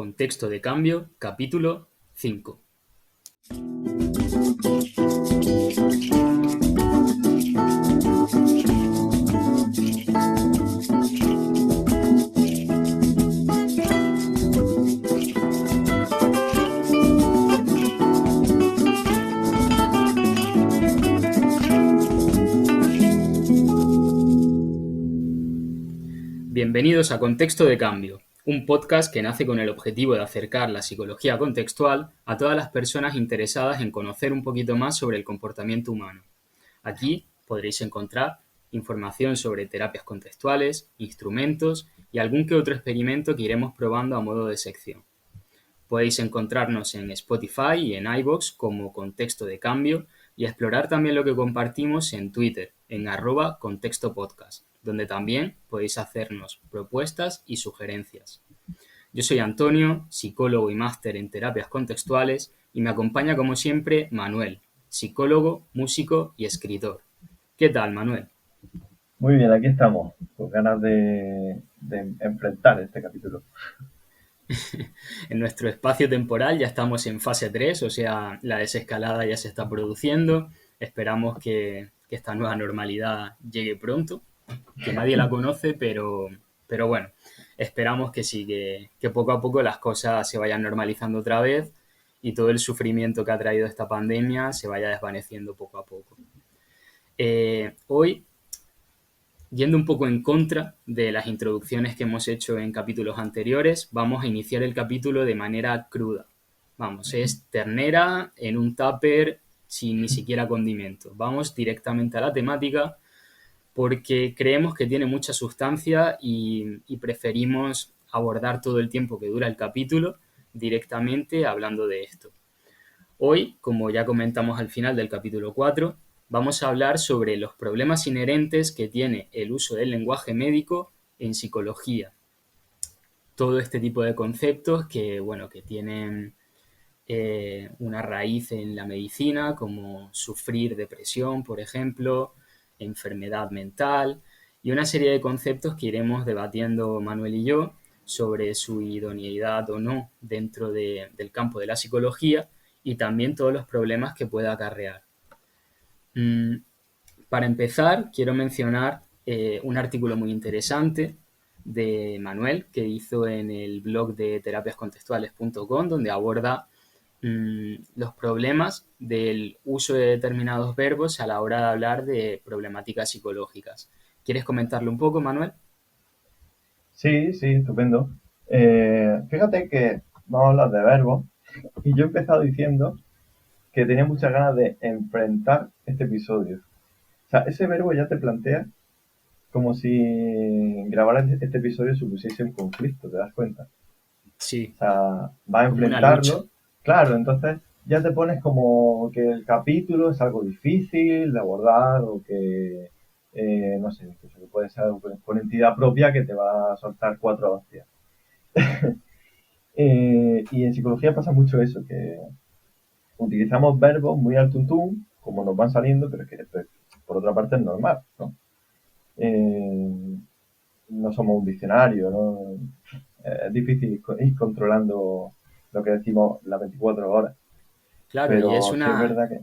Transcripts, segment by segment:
Contexto de cambio, capítulo 5. Bienvenidos a Contexto de Cambio, un podcast que nace con el objetivo de acercar la psicología contextual a todas las personas interesadas en conocer un poquito más sobre el comportamiento humano. Aquí podréis encontrar información sobre terapias contextuales, instrumentos y algún que otro experimento que iremos probando a modo de sección. Podéis encontrarnos en Spotify y en iVoox como Contexto de Cambio y explorar también lo que compartimos en Twitter, en @contextopodcast, donde también podéis hacernos propuestas y sugerencias. Yo soy Antonio, psicólogo y máster en terapias contextuales, y me acompaña como siempre Manuel, psicólogo, músico y escritor. ¿Qué tal, Manuel? Muy bien, aquí estamos, con ganas de enfrentar este capítulo. En nuestro espacio temporal ya estamos en fase 3, o sea, la desescalada ya se está produciendo. Esperamos que esta nueva normalidad llegue pronto, que nadie la conoce, pero bueno, esperamos que sí, que poco a poco las cosas se vayan normalizando otra vez y todo el sufrimiento que ha traído esta pandemia se vaya desvaneciendo poco a poco. Hoy, yendo un poco en contra de las introducciones que hemos hecho en capítulos anteriores, vamos a iniciar el capítulo de manera cruda. Vamos, es ternera en un tupper sin ni siquiera condimento. Vamos directamente a la temática porque creemos que tiene mucha sustancia y preferimos abordar todo el tiempo que dura el capítulo directamente hablando de esto. Hoy, como ya comentamos al final del capítulo 4, vamos a hablar sobre los problemas inherentes que tiene el uso del lenguaje médico en psicología. Todo este tipo de conceptos que tienen una raíz en la medicina, como sufrir depresión, por ejemplo, enfermedad mental, y una serie de conceptos que iremos debatiendo Manuel y yo sobre su idoneidad o no dentro del campo de la psicología y también todos los problemas que pueda acarrear. Para empezar, quiero mencionar un artículo muy interesante de Manuel que hizo en el blog de terapiascontextuales.com, donde aborda los problemas del uso de determinados verbos a la hora de hablar de problemáticas psicológicas. ¿Quieres comentarlo un poco, Manuel? Sí, estupendo. Fíjate que vamos a hablar de verbos y yo he empezado diciendo que tenía muchas ganas de enfrentar este episodio. O sea, ese verbo ya te plantea como si grabar este episodio supusiese un conflicto, ¿te das cuenta? Sí, O sea, vas a como una lucha. enfrentarlo. Claro, entonces ya te pones como que el capítulo es algo difícil de abordar o que, no sé, incluso que puede ser con entidad propia que te va a soltar 4 hostias. Y en psicología pasa mucho eso, que utilizamos verbos muy al tuntún, como nos van saliendo, pero es que pues, por otra parte es normal, ¿no? No somos un diccionario, ¿no? Es difícil ir controlando lo que decimos las 24 horas. Claro, y Pero sí es verdad que...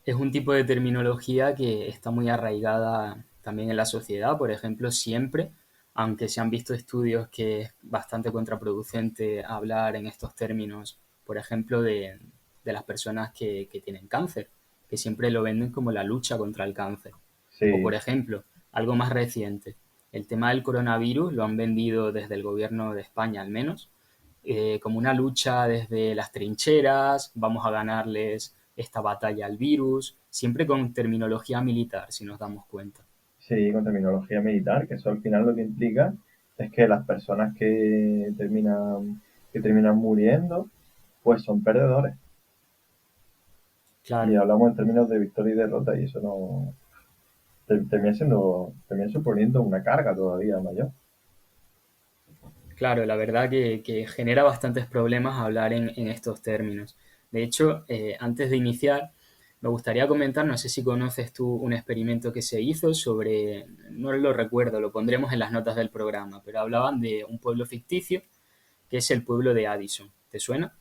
es un tipo de terminología que está muy arraigada también en la sociedad. Por ejemplo, siempre, aunque se han visto estudios que es bastante contraproducente hablar en estos términos, por ejemplo, de las personas que tienen cáncer, que siempre lo venden como la lucha contra el cáncer. O, por Sí, ejemplo, algo más reciente, el tema del coronavirus lo han vendido desde el gobierno de España al menos, como una lucha desde las trincheras, vamos a ganarles esta batalla al virus, siempre con terminología militar, si nos damos cuenta. sí, con terminología militar, que eso al final lo que implica es que las personas que terminan muriendo, pues son perdedores. Y Claro, hablamos en términos de victoria y derrota, y eso no termina suponiendo una carga todavía mayor. claro, la verdad que genera bastantes problemas hablar en estos términos. De hecho, antes de iniciar, me gustaría comentar, no sé si conoces tú un experimento que se hizo sobre, no lo recuerdo, lo pondremos en las notas del programa, pero hablaban de un pueblo ficticio que es el pueblo de Addison. ¿Te suena?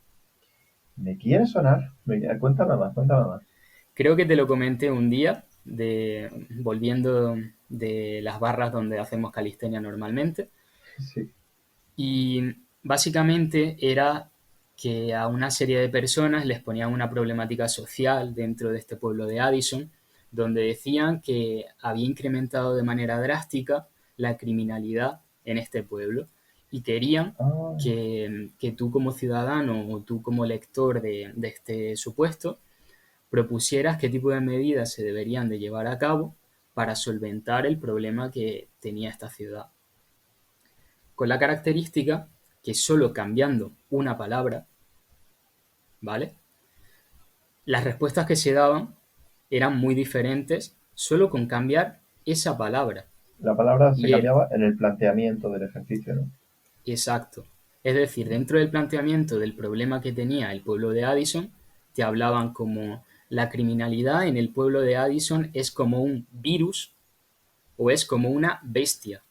¿Me quiere sonar? Cuéntame más, cuéntame más. Creo que te lo comenté un día, volviendo de las barras donde hacemos calistenia normalmente. Sí. Y básicamente era que a una serie de personas les ponían una problemática social dentro de este pueblo de Addison, donde decían que había incrementado de manera drástica la criminalidad en este pueblo y querían Ah, que tú como ciudadano o tú como lector de este supuesto propusieras qué tipo de medidas se deberían de llevar a cabo para solventar el problema que tenía esta ciudad. Con la característica que solo cambiando una palabra, ¿vale? Las respuestas que se daban eran muy diferentes solo con cambiar esa palabra. la palabra se Y era, cambiaba en el planteamiento del ejercicio, ¿no? exacto. Es decir, dentro del planteamiento del problema que tenía el pueblo de Addison, te hablaban como la criminalidad en el pueblo de Addison es como un virus o es como una bestia,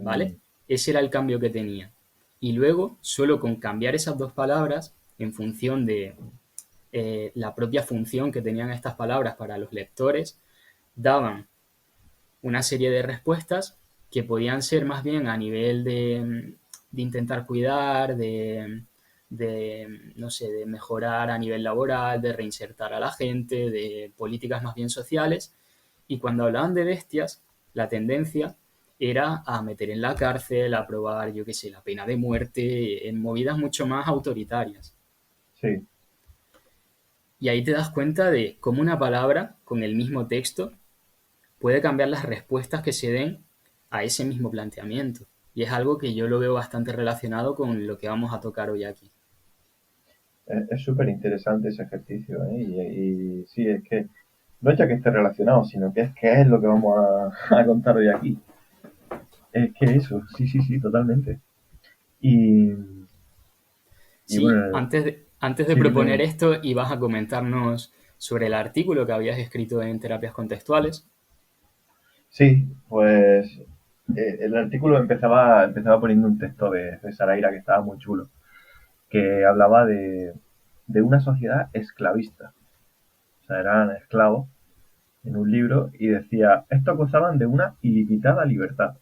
¿vale? Mm, Ese era el cambio que tenía. Y luego, solo con cambiar esas dos palabras, en función de la propia función que tenían estas palabras para los lectores, daban una serie de respuestas que podían ser más bien a nivel de intentar cuidar, no sé, de mejorar a nivel laboral, de reinsertar a la gente, de políticas más bien sociales. Y cuando hablaban de bestias, la tendencia era a meter en la cárcel, a probar, yo qué sé, la pena de muerte, en movidas mucho más autoritarias. sí, Y ahí te das cuenta de cómo una palabra con el mismo texto puede cambiar las respuestas que se den a ese mismo planteamiento. Y es algo que yo lo veo bastante relacionado con lo que vamos a tocar hoy aquí. es súper interesante ese ejercicio, ¿eh? Y sí, es que no es ya que esté relacionado, sino que es lo que vamos a contar hoy aquí. Es que eso, sí, sí, sí, totalmente. Y, y Sí, bueno, antes de sí, proponer dime. esto, ibas a comentarnos sobre el artículo que habías escrito en terapias contextuales. Sí, pues el artículo empezaba poniendo un texto de Saraira que estaba muy chulo, que hablaba de una sociedad esclavista. O sea, eran esclavos en un libro y decía, estos gozaban de una ilimitada libertad,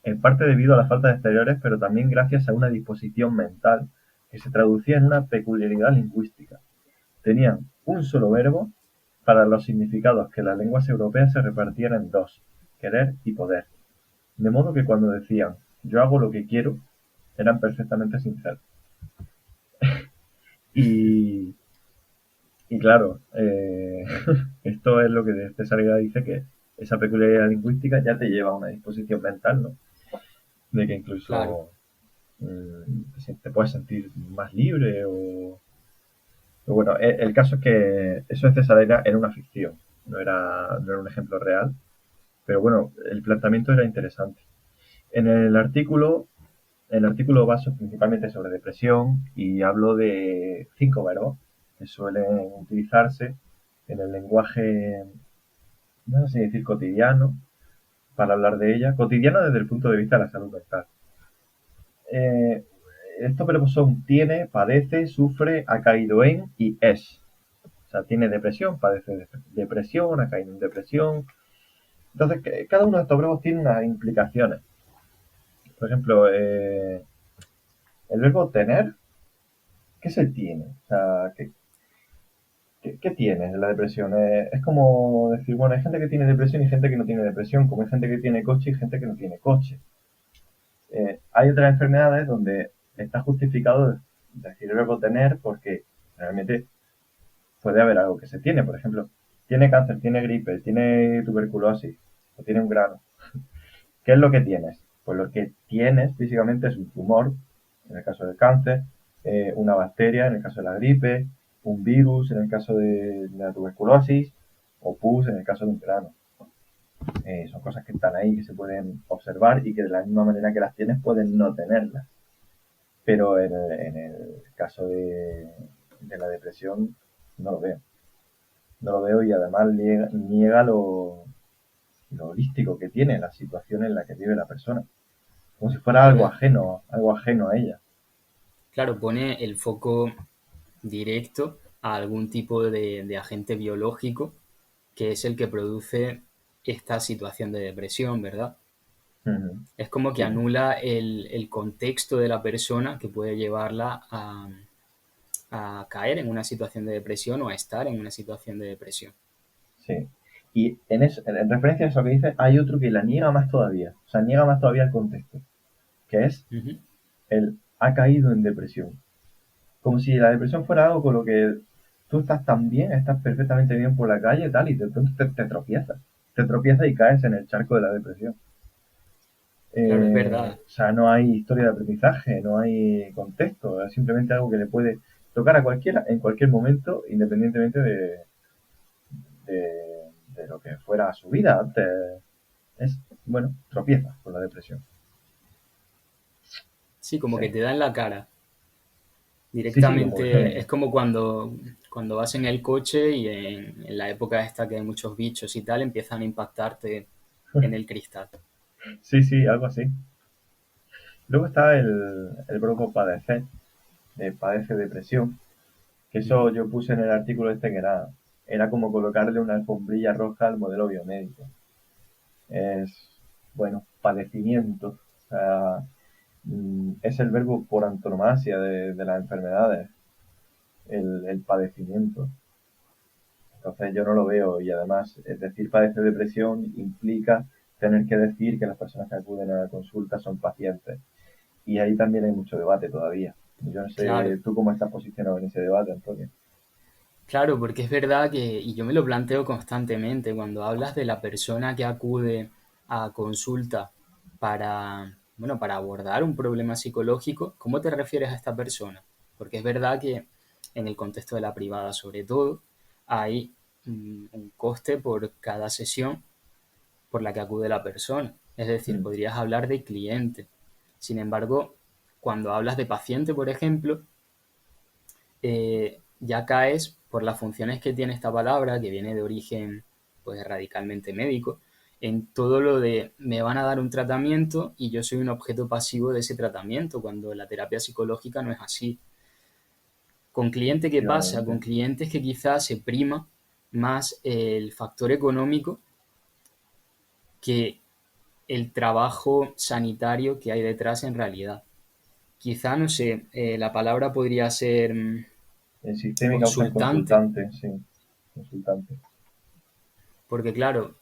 en parte debido a la falta de exteriores, pero también gracias a una disposición mental que se traducía en una peculiaridad lingüística. Tenían un solo verbo para los significados que las lenguas europeas se repartían en dos, querer y poder. De modo que cuando decían yo hago lo que quiero, eran perfectamente sinceros. Y, y claro, esto es lo que de César Gala dice que esa peculiaridad lingüística ya te lleva a una disposición mental, ¿no? De que Claro, incluso te puedes sentir más libre o bueno, el caso es que eso de César era una ficción, no era un ejemplo real, pero bueno, el planteamiento era interesante. En el artículo va principalmente sobre depresión y hablo de 5 verbos que suelen utilizarse en el lenguaje, no sé si decir cotidiano, para hablar de ella. Cotidiano desde el punto de vista de la salud mental. Eh, Estos verbos son tiene, padece, sufre, ha caído en y es. O sea, tiene depresión, padece depresión, ha caído en depresión. Entonces, cada uno de estos verbos tiene unas implicaciones. Por ejemplo, el verbo tener, ¿qué se tiene? O sea, ¿qué tienes en la depresión? Es como decir, bueno, hay gente que tiene depresión y gente que no tiene depresión, como hay gente que tiene coche y gente que no tiene coche. Hay otras enfermedades donde está justificado decir el verbo tener porque realmente puede haber algo que se tiene. Por ejemplo, tiene cáncer, tiene gripe, tiene tuberculosis o tiene un grano. ¿Qué es lo que tienes? Pues lo que tienes físicamente es un tumor, en el caso del cáncer, una bacteria, en el caso de la gripe, un virus, en el caso de la tuberculosis, o pus, en el caso de un grano. Son cosas que están ahí, que se pueden observar y que de la misma manera que las tienes pueden no tenerlas. Pero en el caso de la depresión no lo veo. No lo veo y además niega lo holístico que tiene la situación en la que vive la persona como si fuera pero algo ajeno a ella. claro, pone el foco directo a algún tipo de agente biológico que es el que produce esta situación de depresión, ¿verdad? Ujú. Es como que Sí, anula el contexto de la persona que puede llevarla a caer en una situación de depresión o a estar en una situación de depresión. sí. Y en referencia a eso que dices, hay otro que la niega más todavía. O sea, niega más todavía el contexto, que es Ujú. el ha caído en depresión. Como si la depresión fuera algo con lo que tú estás tan bien, estás perfectamente bien por la calle, tal, y de pronto te tropiezas. Te tropiezas y caes en el charco de la depresión. Claro, es verdad. O sea, no hay historia de aprendizaje, no hay contexto, es simplemente algo que le puede tocar a cualquiera en cualquier momento, independientemente de lo que fuera su vida antes. Es, bueno, tropieza con la depresión. Sí, como Sí, que te da en la cara. sí, sí, como Directamente es que... como cuando vas en el coche y en la época esta que hay muchos bichos y tal, empiezan a impactarte en el cristal. Sí, sí, algo así. Luego está el grupo padecer, padece depresión, que Ujú. eso yo puse en el artículo este que era como colocarle una alfombrilla roja al modelo biomédico. Es, bueno, padecimiento. O sea, es el verbo por antonomasia de las enfermedades, el padecimiento. Entonces yo no lo veo y además es decir padece depresión implica tener que decir que las personas que acuden a la consulta son pacientes. Y ahí también hay mucho debate todavía. Yo no Claro, sé tú cómo estás posicionado en ese debate, Antonio. claro, porque es verdad que, y yo me lo planteo constantemente, cuando hablas de la persona que acude a consulta para, bueno, para abordar un problema psicológico, ¿cómo te refieres a esta persona? Porque es verdad que en el contexto de la privada, sobre todo, hay un coste por cada sesión por la que acude la persona. Es decir, Mm, podrías hablar de cliente. Sin embargo, cuando hablas de paciente, por ejemplo, ya caes por las funciones que tiene esta palabra, que viene de origen pues radicalmente médico, en todo lo de me van a dar un tratamiento y yo soy un objeto pasivo de ese tratamiento, cuando la terapia psicológica no es así. Con cliente, ¿qué pasa? Con efectivamente. clientes que quizás se prima más el factor económico que el trabajo sanitario que hay detrás en realidad. Quizá, no sé, la palabra podría ser En sistémica usan consultante, consultante, sí, consultante. porque claro,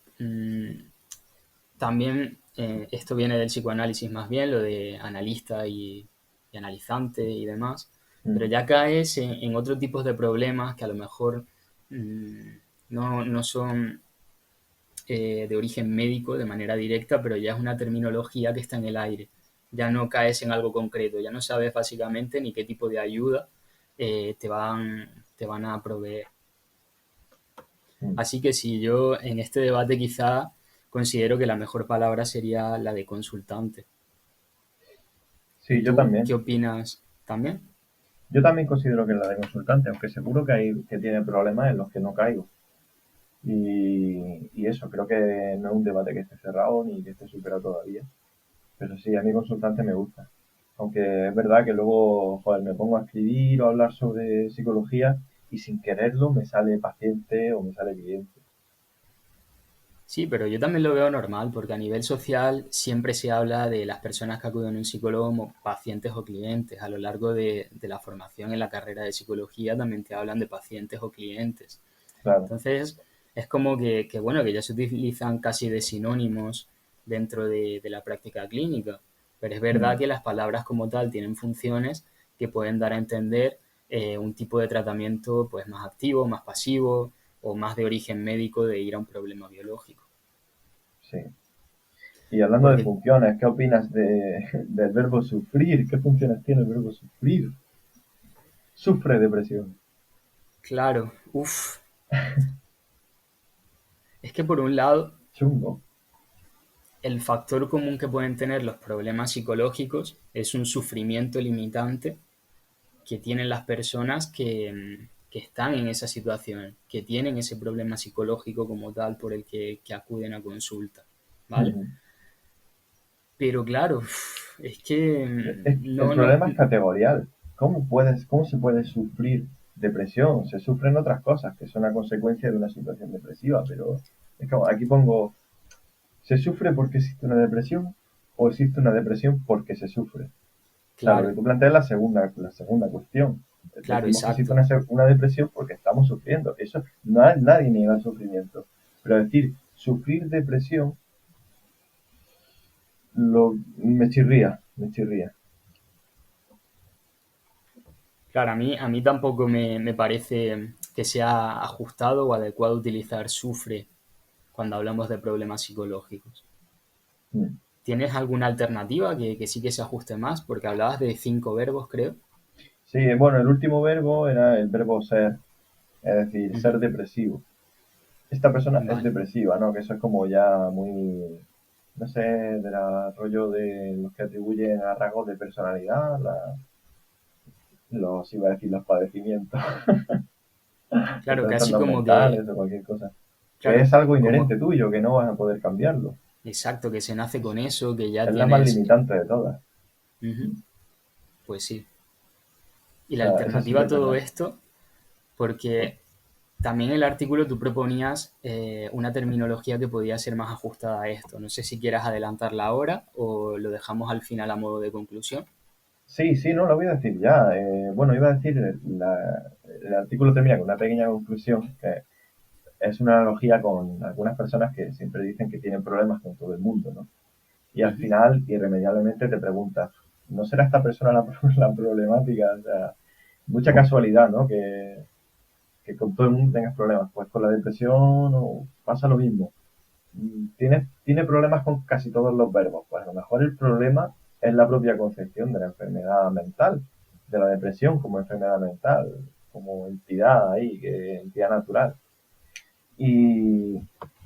también esto viene del psicoanálisis más bien, lo de analista y analizante y demás, pero Mm, ya caes en otro tipo de problemas que a lo mejor mm, no son de origen médico de manera directa, pero ya es una terminología que está en el aire. Ya no caes en algo concreto, ya no sabes básicamente ni qué tipo de ayuda te van a proveer. mm. Así que si yo en este debate quizá considero que la mejor palabra sería la de consultante. Sí, yo ¿Tú también. qué opinas también? Yo también considero que es la de consultante, aunque seguro que hay que tiene problemas en los que no caigo. Y eso, creo que no es un debate que esté cerrado ni que esté superado todavía. Pero sí, a mí consultante me gusta. Aunque es verdad que luego, joder, me pongo a escribir o a hablar sobre psicología y sin quererlo me sale paciente o me sale cliente. Sí, pero yo también lo veo normal, porque a nivel social siempre se habla de las personas que acuden a un psicólogo como pacientes o clientes. A lo largo de la formación en la carrera de psicología también te hablan de pacientes o clientes. Claro. Entonces, es como bueno, que ya se utilizan casi de sinónimos dentro de la práctica clínica, pero es Mm, verdad que las palabras como tal tienen funciones que pueden dar a entender un tipo de tratamiento pues más activo, más pasivo o más de origen médico de ir a un problema biológico. sí. Y hablando de Porque, funciones, ¿qué opinas del verbo sufrir? ¿Qué funciones tiene el verbo sufrir? Sufre depresión. claro, uff, es que por un lado, Chungo. el factor común que pueden tener los problemas psicológicos es un sufrimiento limitante que tienen las personas que están en esa situación, que tienen ese problema psicológico como tal por el que acuden a consulta, ¿vale? Mm. Pero claro, es que El no, no, problema es categorial. cómo se puede sufrir depresión? Se sufren otras cosas que son a consecuencia de una situación depresiva, pero es como, aquí pongo, ¿se sufre porque existe una depresión o existe una depresión porque se sufre? O sea, lo que Claro, tú planteas es la segunda cuestión. claro, Decimos que existe exacto. una depresión porque estamos sufriendo. Eso no, nadie niega el sufrimiento. Pero decir, sufrir depresión, me chirría. Claro, a mí tampoco me parece que sea ajustado o adecuado utilizar sufre cuando hablamos de problemas psicológicos. Mm. ¿Tienes alguna alternativa que sí que se ajuste más? Porque hablabas de 5 verbos, creo. Sí, bueno, el último verbo era el verbo ser, es decir, Ujú. ser depresivo. Esta persona es Vale. depresiva, ¿no? Que eso es como ya muy, no sé, rollo de los que atribuyen a rasgos de personalidad, iba a decir los padecimientos, los Claro, casi trastornos como que, mentales o cualquier cosa. Que claro, es algo como, inherente tuyo, que no vas a poder cambiarlo. exacto, que se nace con eso, que ya Es la más tienes. limitante de todas. Ujú. Pues sí. Y O la sea, eso sí alternativa que a es todo verdad. esto, porque también en el artículo tú proponías una terminología que podía ser más ajustada a esto. No sé si quieras adelantarla ahora o lo dejamos al final a modo de conclusión. Sí, sí, no, lo voy a decir ya. Bueno, iba a decir, el artículo termina con una pequeña conclusión, que es una analogía con algunas personas que siempre dicen que tienen problemas con todo el mundo, ¿no? Y al Ujú. final, irremediablemente te preguntas, ¿no será esta persona la problemática? O sea, mucha casualidad, ¿no? Que con todo el mundo tengas problemas. Pues con la depresión pasa lo mismo. Tiene problemas con casi todos los verbos. Pues a lo mejor el problema es la propia concepción de la enfermedad mental, de la depresión como enfermedad mental, como entidad ahí, entidad natural. Y,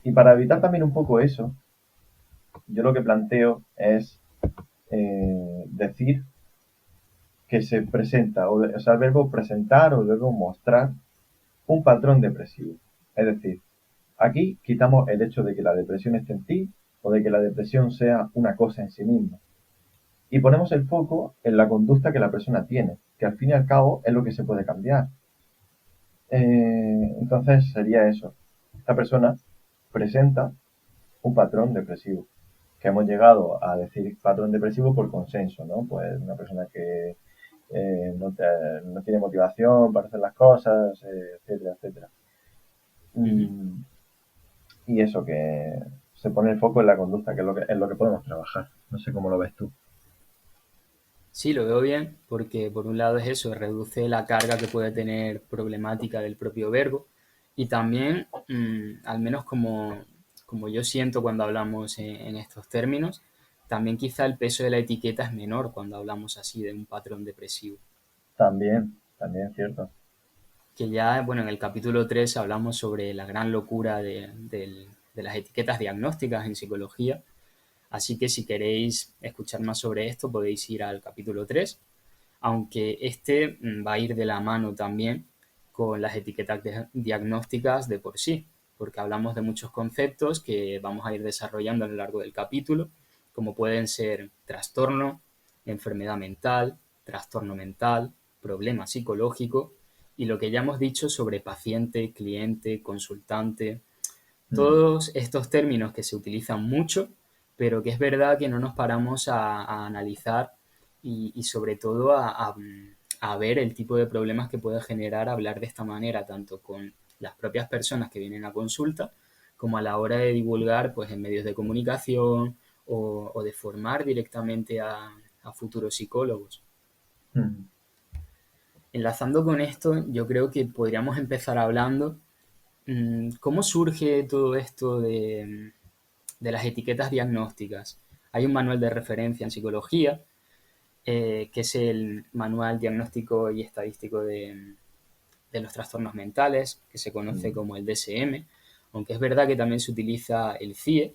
y para evitar también un poco eso, yo lo que planteo es decir que se presenta, o sea, el verbo presentar o el verbo mostrar un patrón depresivo. Es decir, aquí quitamos el hecho de que la depresión esté en ti o de que la depresión sea una cosa en sí misma. Y ponemos el foco en la conducta que la persona tiene, que al fin y al cabo es lo que se puede cambiar. Entonces sería eso. Esta persona presenta un patrón depresivo, que hemos llegado a decir patrón depresivo por consenso, ¿no? Pues una persona que no tiene motivación para hacer las cosas, etcétera, etcétera. Ujú. Mm, y eso, que se pone el foco en la conducta, que es lo que podemos trabajar. No sé cómo lo ves tú. Sí, lo veo bien, porque por un lado es eso, reduce la carga que puede tener problemática del propio verbo y también, al menos como yo siento cuando hablamos en estos términos, también quizá el peso de la etiqueta es menor cuando hablamos así de un patrón depresivo. También es cierto. Que ya, bueno, en el capítulo 3 hablamos sobre la gran locura de las etiquetas diagnósticas en psicología. Así que si queréis escuchar más sobre esto podéis ir al capítulo 3, aunque este va a ir de la mano también con las etiquetas diagnósticas de por sí, porque hablamos de muchos conceptos que vamos a ir desarrollando a lo largo del capítulo, como pueden ser trastorno, enfermedad mental, trastorno mental, problema psicológico y lo que ya hemos dicho sobre paciente, cliente, consultante, Mm. todos estos términos que se utilizan mucho, pero que es verdad que no nos paramos a analizar y sobre todo a ver el tipo de problemas que puede generar hablar de esta manera, tanto con las propias personas que vienen a consulta, como a la hora de divulgar pues, en medios de comunicación o de formar directamente a futuros psicólogos. Mm. Enlazando con esto, yo creo que podríamos empezar hablando cómo surge todo esto de las etiquetas diagnósticas. Hay un manual de referencia en psicología, que es el Manual Diagnóstico y Estadístico de los Trastornos Mentales, que se conoce Mm. como el DSM, aunque es verdad que también se utiliza el CIE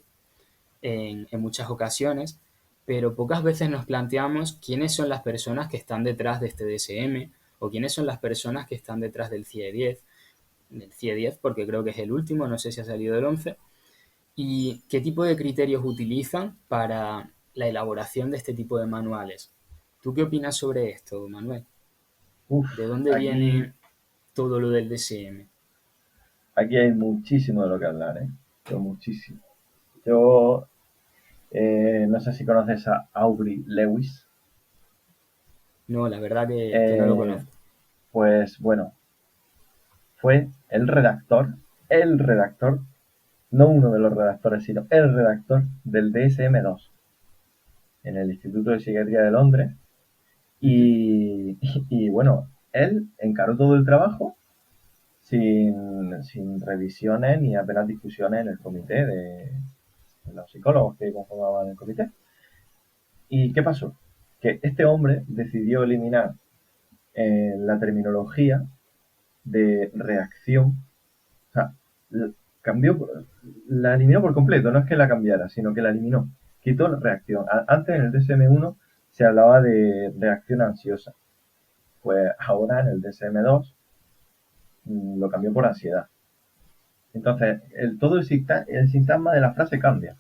en muchas ocasiones, pero pocas veces nos planteamos quiénes son las personas que están detrás de este DSM o quiénes son las personas que están detrás del CIE 10 porque creo que es el último, no sé si ha salido del 11, y qué tipo de criterios utilizan para la elaboración de este tipo de manuales. ¿Tú qué opinas sobre esto, Manuel? Uf, ¿De dónde aquí, viene todo lo del DSM? aquí hay muchísimo de lo que hablar, ¿eh? Pero muchísimo. Yo no sé si conoces a Aubrey Lewis. No, la verdad que no lo Eh, conozco. pues bueno, fue el redactor, no uno de los redactores, sino el redactor del DSM-2 en el Instituto de Psiquiatría de Londres. Ujú. Y bueno, él encaró todo el trabajo sin revisiones ni apenas discusiones en el comité de los psicólogos que conformaban el comité. ¿Y qué pasó? Que este hombre decidió eliminar la terminología de reacción, o sea, cambió, la eliminó por completo, no es que la cambiara, sino que la eliminó. Quitó la reacción. Antes en el DSM-1 se hablaba de reacción ansiosa, pues ahora en el DSM-2 lo cambió por ansiedad. Entonces, todo el sintagma de la frase cambia.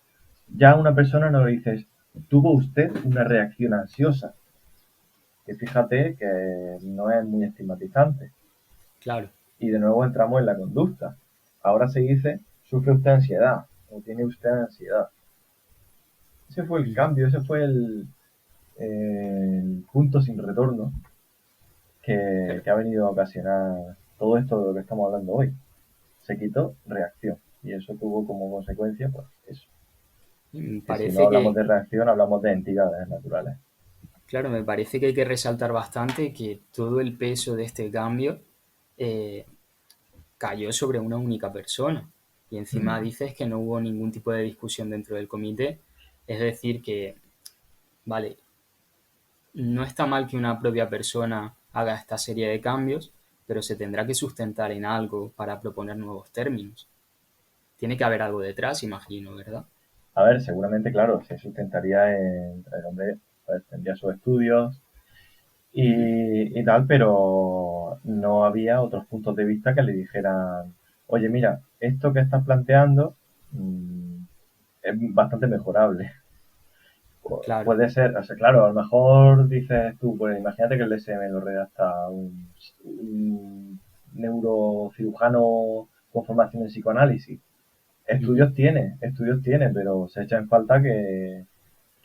Ya a una persona no le dices, tuvo usted una reacción ansiosa, que fíjate que no es muy estigmatizante. Claro. Y de nuevo entramos en la conducta. Ahora se dice, sufre usted ansiedad o tiene usted ansiedad. Ese fue el Ujú. cambio, ese fue el punto sin retorno Claro. que ha venido a ocasionar todo esto de lo que estamos hablando hoy. Se quitó reacción y eso tuvo como consecuencia, pues eso, que si no Parece hablamos que, de reacción hablamos de entidades naturales. claro, me parece que hay que resaltar bastante que todo el peso de este cambio eh, cayó sobre una única persona. Y encima Mm. dices que no hubo ningún tipo de discusión dentro del comité. Es decir, que, vale, no está mal que una propia persona haga esta serie de cambios, pero se tendrá que sustentar en algo para proponer nuevos términos. Tiene que haber algo detrás, imagino, ¿verdad? A ver, seguramente, claro, se sustentaría en el hombre, pues, tendría sus estudios Ujú. y tal, pero no había otros puntos de vista que le dijeran, oye, mira, esto que estás planteando es bastante mejorable. Claro. Puede ser, o sea, claro, a lo mejor dices tú, pues imagínate que el DSM lo redacta un neurocirujano con formación en psicoanálisis. Ujú. Estudios tiene, pero se echa en falta que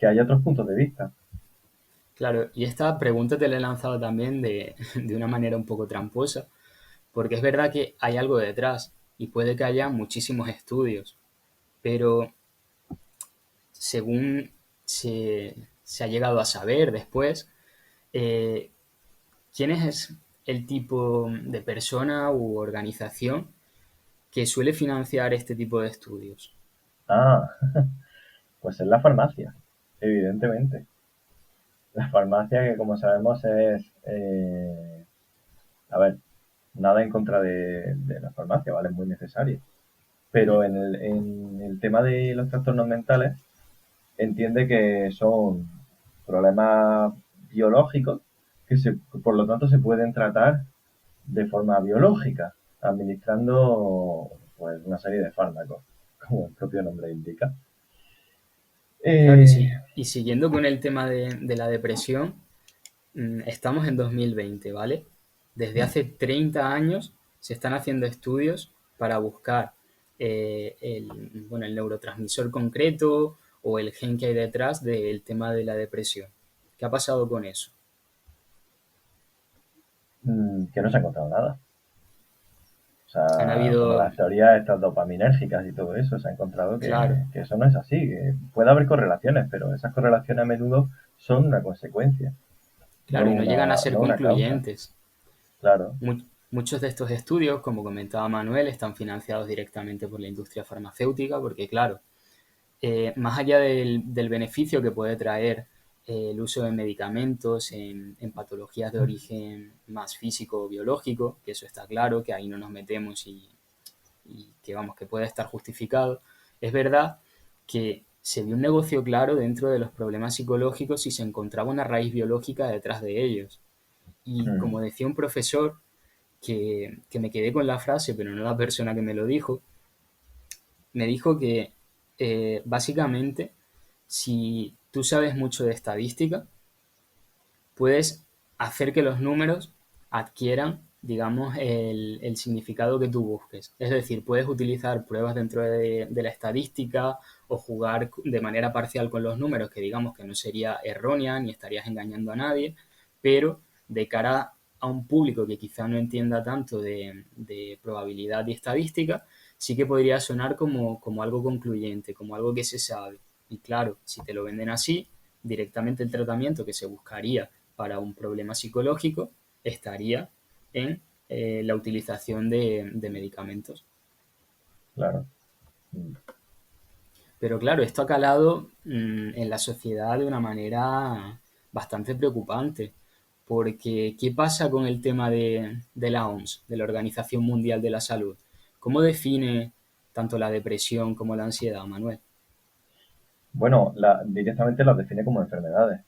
haya otros puntos de vista. Claro, y esta pregunta te la he lanzado también de una manera un poco tramposa, porque es verdad que hay algo detrás y puede que haya muchísimos estudios, pero según se ha llegado a saber después, eh, ¿quién es el tipo de persona u organización que suele financiar este tipo de estudios? Ah, pues es la farmacia, evidentemente. La farmacia que como sabemos es, a ver, nada en contra de la farmacia, ¿vale? Es muy necesaria. Ujú. Pero en el tema de los trastornos mentales, entiende que son problemas biológicos por lo tanto se pueden tratar de forma biológica, administrando pues, una serie de fármacos, como el propio nombre indica. Claro, Eh, y siguiendo con el tema de la depresión, estamos en 2020, ¿vale? Desde hace 30 años se están haciendo estudios para buscar bueno, el neurotransmisor concreto o el gen que hay detrás del tema de la depresión. ¿Qué ha pasado con eso? que no se ha encontrado nada. O Han sea, como habido, las teorías estas dopaminérgicas y todo eso, se ha encontrado claro, que eso no es así. Que puede haber correlaciones, pero esas correlaciones a menudo son una consecuencia, claro, y no llegan a ser no una causa. concluyentes. Claro. Muchos de estos estudios, como comentaba Manuel, están financiados directamente por la industria farmacéutica, porque claro, más allá del beneficio que puede traer el uso de medicamentos en patologías de origen más físico o biológico, que eso está claro, que ahí no nos metemos y que vamos, que puede estar justificado, es verdad que se vio un negocio claro dentro de los problemas psicológicos y se encontraba una raíz biológica detrás de ellos. Y Mm. como decía un profesor, que me quedé con la frase, pero no la persona que me lo dijo, me dijo que básicamente si tú sabes mucho de estadística, puedes hacer que los números adquieran, digamos, el significado que tú busques. Es decir, puedes utilizar pruebas dentro de la estadística o jugar de manera parcial con los números, que digamos que no sería errónea ni estarías engañando a nadie, pero de cara a un público que quizá no entienda tanto de probabilidad y estadística, sí que podría sonar como algo concluyente, como algo que se sabe. Y claro, si te lo venden así, directamente el tratamiento que se buscaría para un problema psicológico estaría en la utilización de medicamentos. Claro. Mm. Pero claro, esto ha calado en la sociedad de una manera bastante preocupante, porque ¿qué pasa con el tema de la OMS, de la Organización Mundial de la Salud? ¿Cómo define tanto la depresión como la ansiedad, Manuel? Bueno, directamente las define como enfermedades.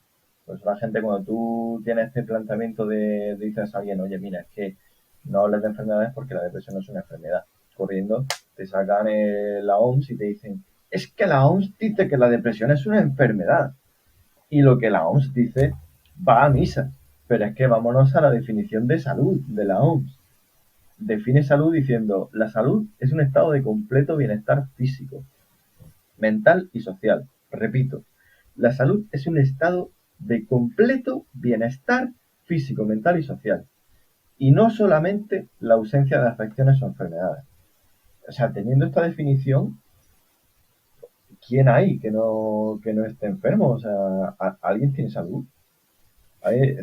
Pues la gente, cuando tú tienes este planteamiento dices a alguien, oye, mira, es que no hables de enfermedades porque la depresión no es una enfermedad. Corriendo, te sacan la OMS y te dicen, es que la OMS dice que la depresión es una enfermedad. Y lo que la OMS dice va a misa. Pero es que vámonos a la definición de salud de la OMS. Define salud diciendo, la salud es un estado de completo bienestar físico, mental y social. Repito, la salud es un estado de completo bienestar físico, mental y social. Y no solamente la ausencia de afecciones o enfermedades. O sea, teniendo esta definición, ¿quién hay que no esté enfermo? O sea, ¿alguien tiene salud? Hay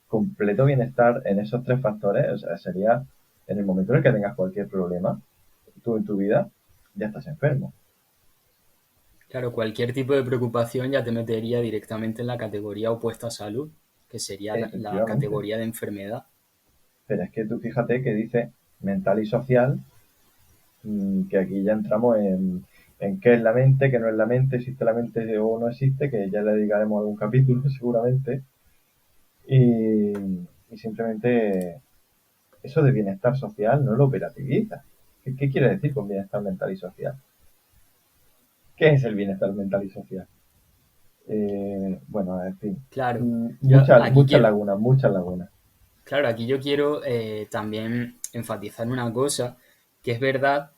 completo bienestar en esos tres factores. O sea, sería en el momento en el que tengas cualquier problema, tú en tu vida, ya estás enfermo. Claro, cualquier tipo de preocupación ya te metería directamente en la categoría opuesta a salud, que sería la Efectivamente. categoría de enfermedad. Pero es que tú fíjate que dice mental y social, que aquí ya entramos en qué es la mente, qué no es la mente, existe la mente o no existe, que ya le dedicaremos algún capítulo seguramente. Y, y simplemente eso de bienestar social no lo operativiza. ¿Qué quiere decir con bienestar mental y social? ¿Qué es el bienestar mental y social? Bueno, en fin, Claro, yo muchas, aquí muchas quiero, lagunas, muchas lagunas. claro, aquí yo quiero también enfatizar una cosa, que es verdad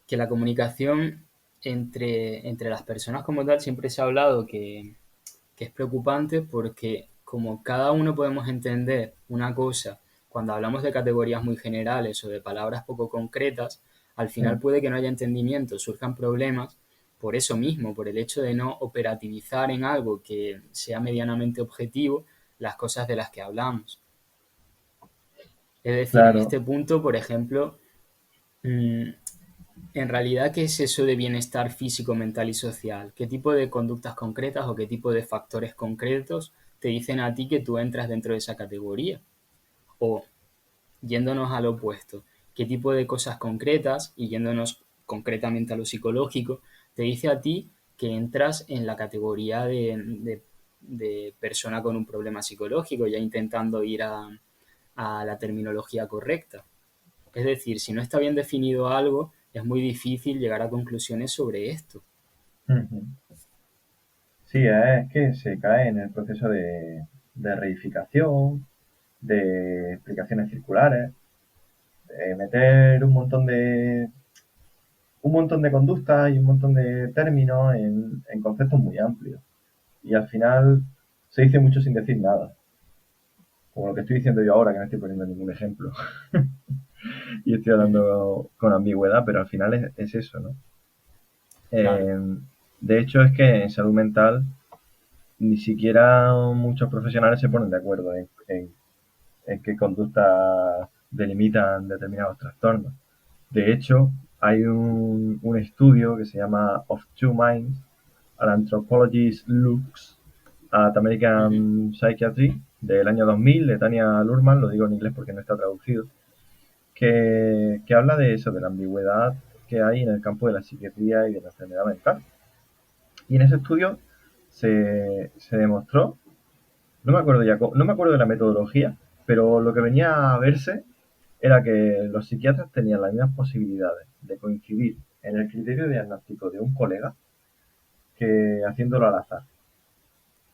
que la comunicación entre las personas como tal siempre se ha hablado que es preocupante porque como cada uno podemos entender una cosa cuando hablamos de categorías muy generales o de palabras poco concretas, al final Mm. puede que no haya entendimiento, surjan problemas por eso mismo, por el hecho de no operativizar en algo que sea medianamente objetivo las cosas de las que hablamos. Es decir, en Claro. este punto, por ejemplo, en realidad, ¿qué es eso de bienestar físico, mental y social? ¿Qué tipo de conductas concretas o qué tipo de factores concretos te dicen a ti que tú entras dentro de esa categoría? O, yéndonos al opuesto, ¿qué tipo de cosas concretas, y yéndonos concretamente a lo psicológico, te dice a ti que entras en la categoría de persona con un problema psicológico, ya intentando ir a la terminología correcta? Es decir, si no está bien definido algo, es muy difícil llegar a conclusiones sobre esto. Ujú. Sí, es que se cae en el proceso de reificación, de explicaciones circulares, de meter un montón de conductas y un montón de términos en conceptos muy amplios. Y al final se dice mucho sin decir nada. Como lo que estoy diciendo yo ahora, que no estoy poniendo ningún ejemplo. Y estoy Ujú. hablando con ambigüedad, pero al final es eso, ¿no? Claro, Eh, de hecho, es que en salud mental ni siquiera muchos profesionales se ponen de acuerdo en qué conductas delimitan determinados trastornos. De hecho, hay un estudio que se llama Of Two Minds, An Anthropologist Looks at ujú, American Psychiatry, del año 2000, de Tania Luhrmann, lo digo en inglés porque no está traducido, que habla de eso, de la ambigüedad que hay en el campo de la psiquiatría y de la enfermedad mental. Y en ese estudio se demostró, no me acuerdo de la metodología, pero lo que venía a verse era que los psiquiatras tenían las mismas posibilidades de coincidir en el criterio diagnóstico de un colega que haciéndolo al azar,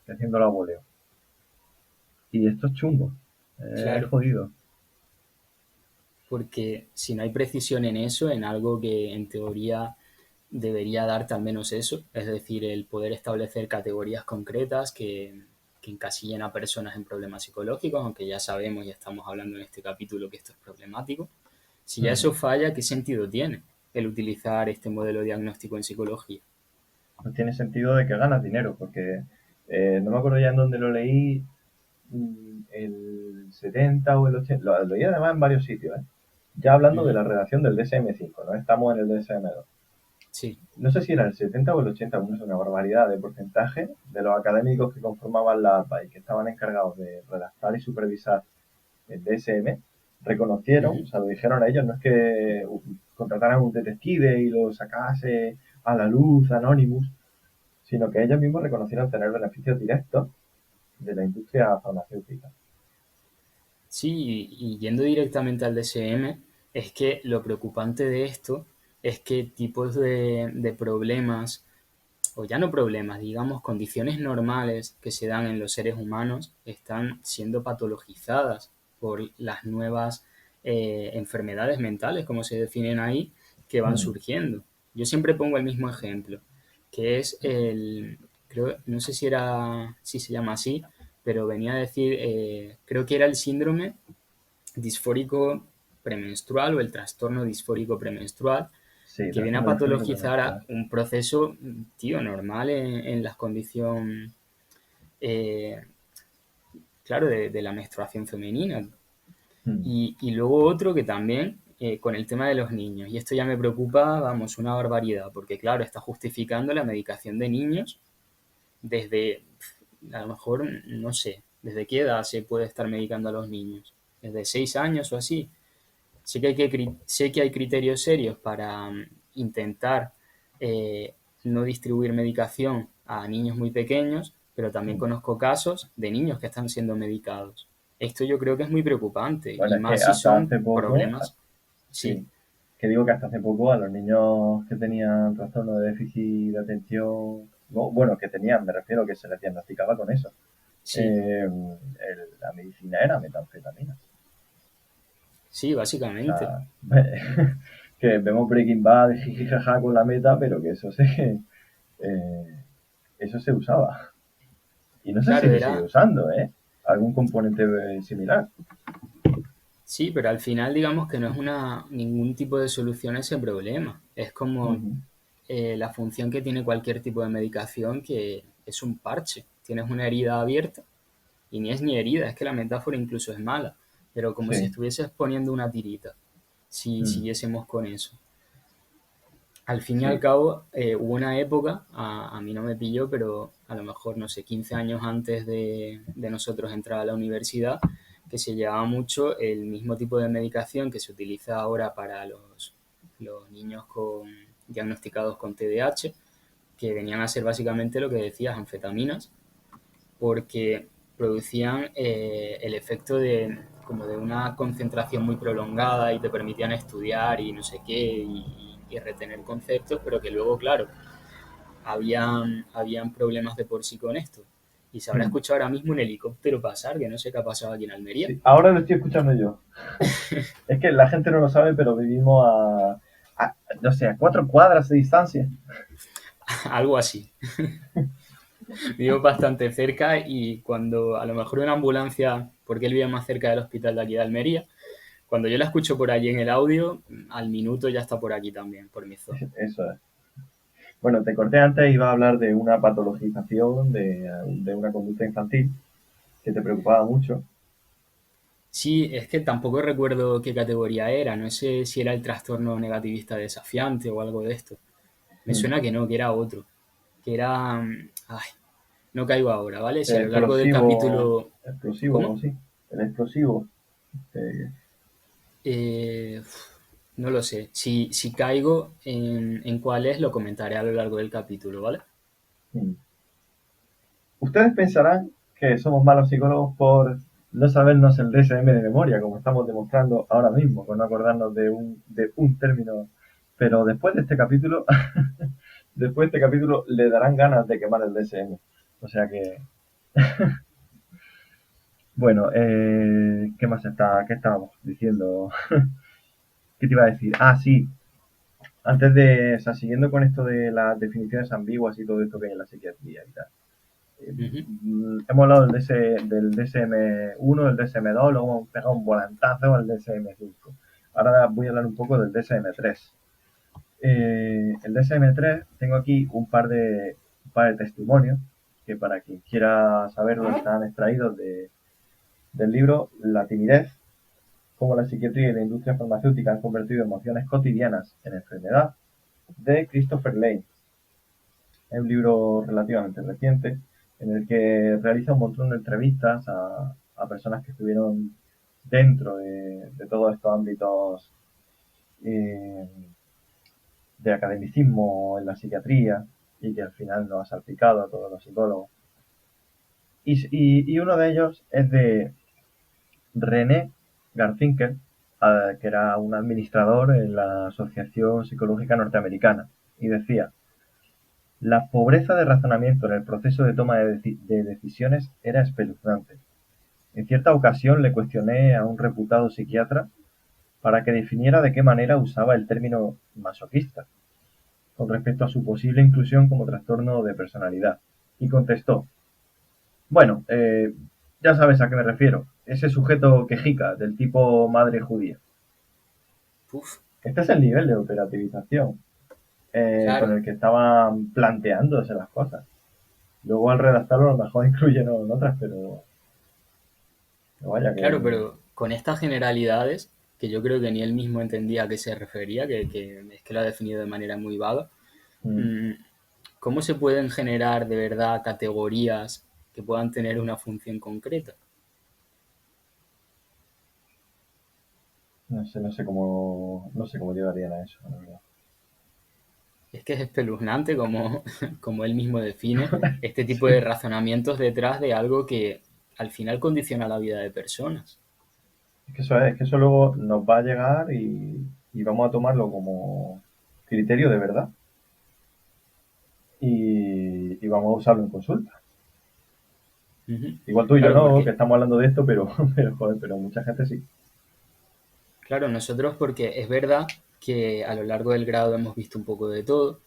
que haciéndolo a voleo. Y esto es chungo, es claro. jodido. porque si no hay precisión en eso, en algo que en teoría debería darte al menos eso, es decir, el poder establecer categorías concretas que encasillen a personas en problemas psicológicos, aunque ya sabemos y estamos hablando en este capítulo que esto es problemático. Si ya eso Ujú. falla, ¿qué sentido tiene el utilizar este modelo diagnóstico en psicología? No tiene sentido de que ganas dinero, porque no me acuerdo ya en dónde lo leí, el 70 o el 80, lo leí además en varios sitios, ¿eh? Ya hablando de Ujú. la redacción del DSM-5, ¿no? Estamos en el DSM-2. Sí. No sé si era el 70 o el 80, es una barbaridad de porcentaje de los académicos que conformaban la APA y que estaban encargados de redactar y supervisar el DSM, reconocieron, o Ujú. sea, lo dijeron a ellos, no es que contrataran un detective y lo sacase a la luz Anonymous, sino que ellos mismos reconocieron tener beneficios directos de la industria farmacéutica. Sí, y yendo directamente al DSM, es que lo preocupante de esto es que tipos de problemas, o ya no problemas, digamos, condiciones normales que se dan en los seres humanos están siendo patologizadas por las nuevas enfermedades mentales, como se definen ahí, que van Hmm. surgiendo. Yo siempre pongo el mismo ejemplo, que es creo, no sé si se llama así, pero venía a decir, creo que era el síndrome disfórico premenstrual o el trastorno disfórico premenstrual, Sí, que viene a trastorno disfórico patologizar a premenstrual. un proceso, tío, normal en la condición, eh, claro, de la menstruación femenina. Hmm. Y luego otro que también, con el tema de los niños, y esto ya me preocupa, vamos, una barbaridad, porque claro, está justificando la medicación de niños desde, a lo mejor, no sé, desde qué edad se puede estar medicando a los niños, desde 6 años o así. Sé que hay criterios serios para intentar no distribuir medicación a niños muy pequeños, pero también Hmm. conozco casos de niños que están siendo medicados. Esto yo creo que es muy preocupante y Bueno, es que más si hasta son hace poco, problemas. Sí, sí, que digo que hasta hace poco a los niños que tenían trastorno de déficit de atención, bueno, que tenían, me refiero que se les diagnosticaba con eso. sí, La medicina era metanfetamina. sí, O básicamente. sea, que vemos Breaking Bad, jijijaja con la meta, pero que eh, eso se usaba. Y no sé si Claro, se sigue era, usando, ¿eh? Algún componente similar. sí, pero al final digamos que no es ningún tipo de solución a ese problema. Es como Ujú. la función que tiene cualquier tipo de medicación, que es un parche. Tienes una herida abierta y ni es ni herida, es que la metáfora incluso es mala, pero como si Sí. estuvieses poniendo una tirita, si Mm. siguiésemos con eso. Al fin y al Sí. cabo, hubo una época, a mí no me pilló, pero a lo mejor, no sé, 15 años antes de nosotros entrar a la universidad, que se llevaba mucho el mismo tipo de medicación que se utiliza ahora para los niños diagnosticados con TDAH, que venían a ser básicamente lo que decías, anfetaminas, porque producían el efecto como de una concentración muy prolongada y te permitían estudiar y no sé qué y retener conceptos, pero que luego, claro, habían problemas de por sí con esto. Y se habrá Mm. escuchado ahora mismo un helicóptero pasar, que no sé qué ha pasado aquí en Almería. Sí. Ahora lo estoy escuchando yo. Es que la gente no lo sabe, pero vivimos no sé, a 4 cuadras de distancia. Algo así. Vivo bastante cerca y cuando a lo mejor una ambulancia, porque él vive más cerca del hospital de aquí de Almería, cuando yo la escucho por allí en el audio, al minuto ya está por aquí también, por mi zona. Eso es. Bueno, te corté antes, iba a hablar de una patologización de una conducta infantil que te preocupaba mucho. Sí, es que tampoco recuerdo qué categoría era, no sé si era el trastorno negativista desafiante o algo de esto. Me Mm. suena que no, que era otro, que era... Ay, no caigo ahora, ¿vale? Si a lo largo del Explosivo, capítulo... explosivo, ¿Cómo? sí. El explosivo. eh, Eh, no lo sé. Si caigo en cuál es, lo comentaré a lo largo del capítulo, ¿vale? mm. Ustedes pensarán que somos malos psicólogos por no sabernos el DSM de memoria, como estamos demostrando ahora mismo, con no acordarnos de un término. Pero después de este capítulo, después de este capítulo le darán ganas de quemar el DSM. O sea que, bueno, ¿qué más qué estábamos diciendo? ¿Qué te iba a decir? Ah, sí. Antes de, o sea, siguiendo con esto de las definiciones ambiguas y todo esto que hay en la psiquiatría y tal. Ujú. Hemos hablado del DSM-1, del DSM-2, luego hemos pegado un volantazo al DSM-5. Ahora voy a hablar un poco del DSM-3. El DSM-3, tengo aquí un par de testimonios que para quien quiera saberlo están extraídos del libro La timidez, cómo la psiquiatría y la industria farmacéutica han convertido emociones cotidianas en enfermedad, de Christopher Lane. Es un libro relativamente reciente en el que realiza un montón de entrevistas a personas que estuvieron dentro de todos estos ámbitos eh, de academicismo en la psiquiatría y que al final nos ha salpicado a todos los psicólogos. Y uno de ellos es de René Garfinkel, que era un administrador en la Asociación Psicológica Norteamericana, y decía: la pobreza de razonamiento en el proceso de toma de decisiones era espeluznante. En cierta ocasión le cuestioné a un reputado psiquiatra para que definiera de qué manera usaba el término masoquista con respecto a su posible inclusión como trastorno de personalidad. Y contestó: bueno, ya sabes a qué me refiero. Ese sujeto quejica del tipo madre judía. Uf, Este es el nivel de operativización con claro, el que estaban planteándose las cosas. Luego al redactarlo a lo mejor incluyeron otras, pero vaya que... claro, pero con estas generalidades, que yo creo que ni él mismo entendía a qué se refería, que es que lo ha definido de manera muy vaga, mm, mm, ¿cómo se pueden generar de verdad categorías que puedan tener una función concreta? no sé cómo llegarían a eso, la verdad. Es que es espeluznante como, como él mismo define este tipo de Sí. razonamientos detrás de algo que al final condiciona la vida de personas. Es que eso luego nos va a llegar y vamos a tomarlo como criterio de verdad y vamos a usarlo en consulta. Ujú. Igual tú y yo Claro, no, que porque, estamos hablando de esto, pero mucha gente sí. claro, nosotros porque es verdad que a lo largo del grado hemos visto un poco de todo,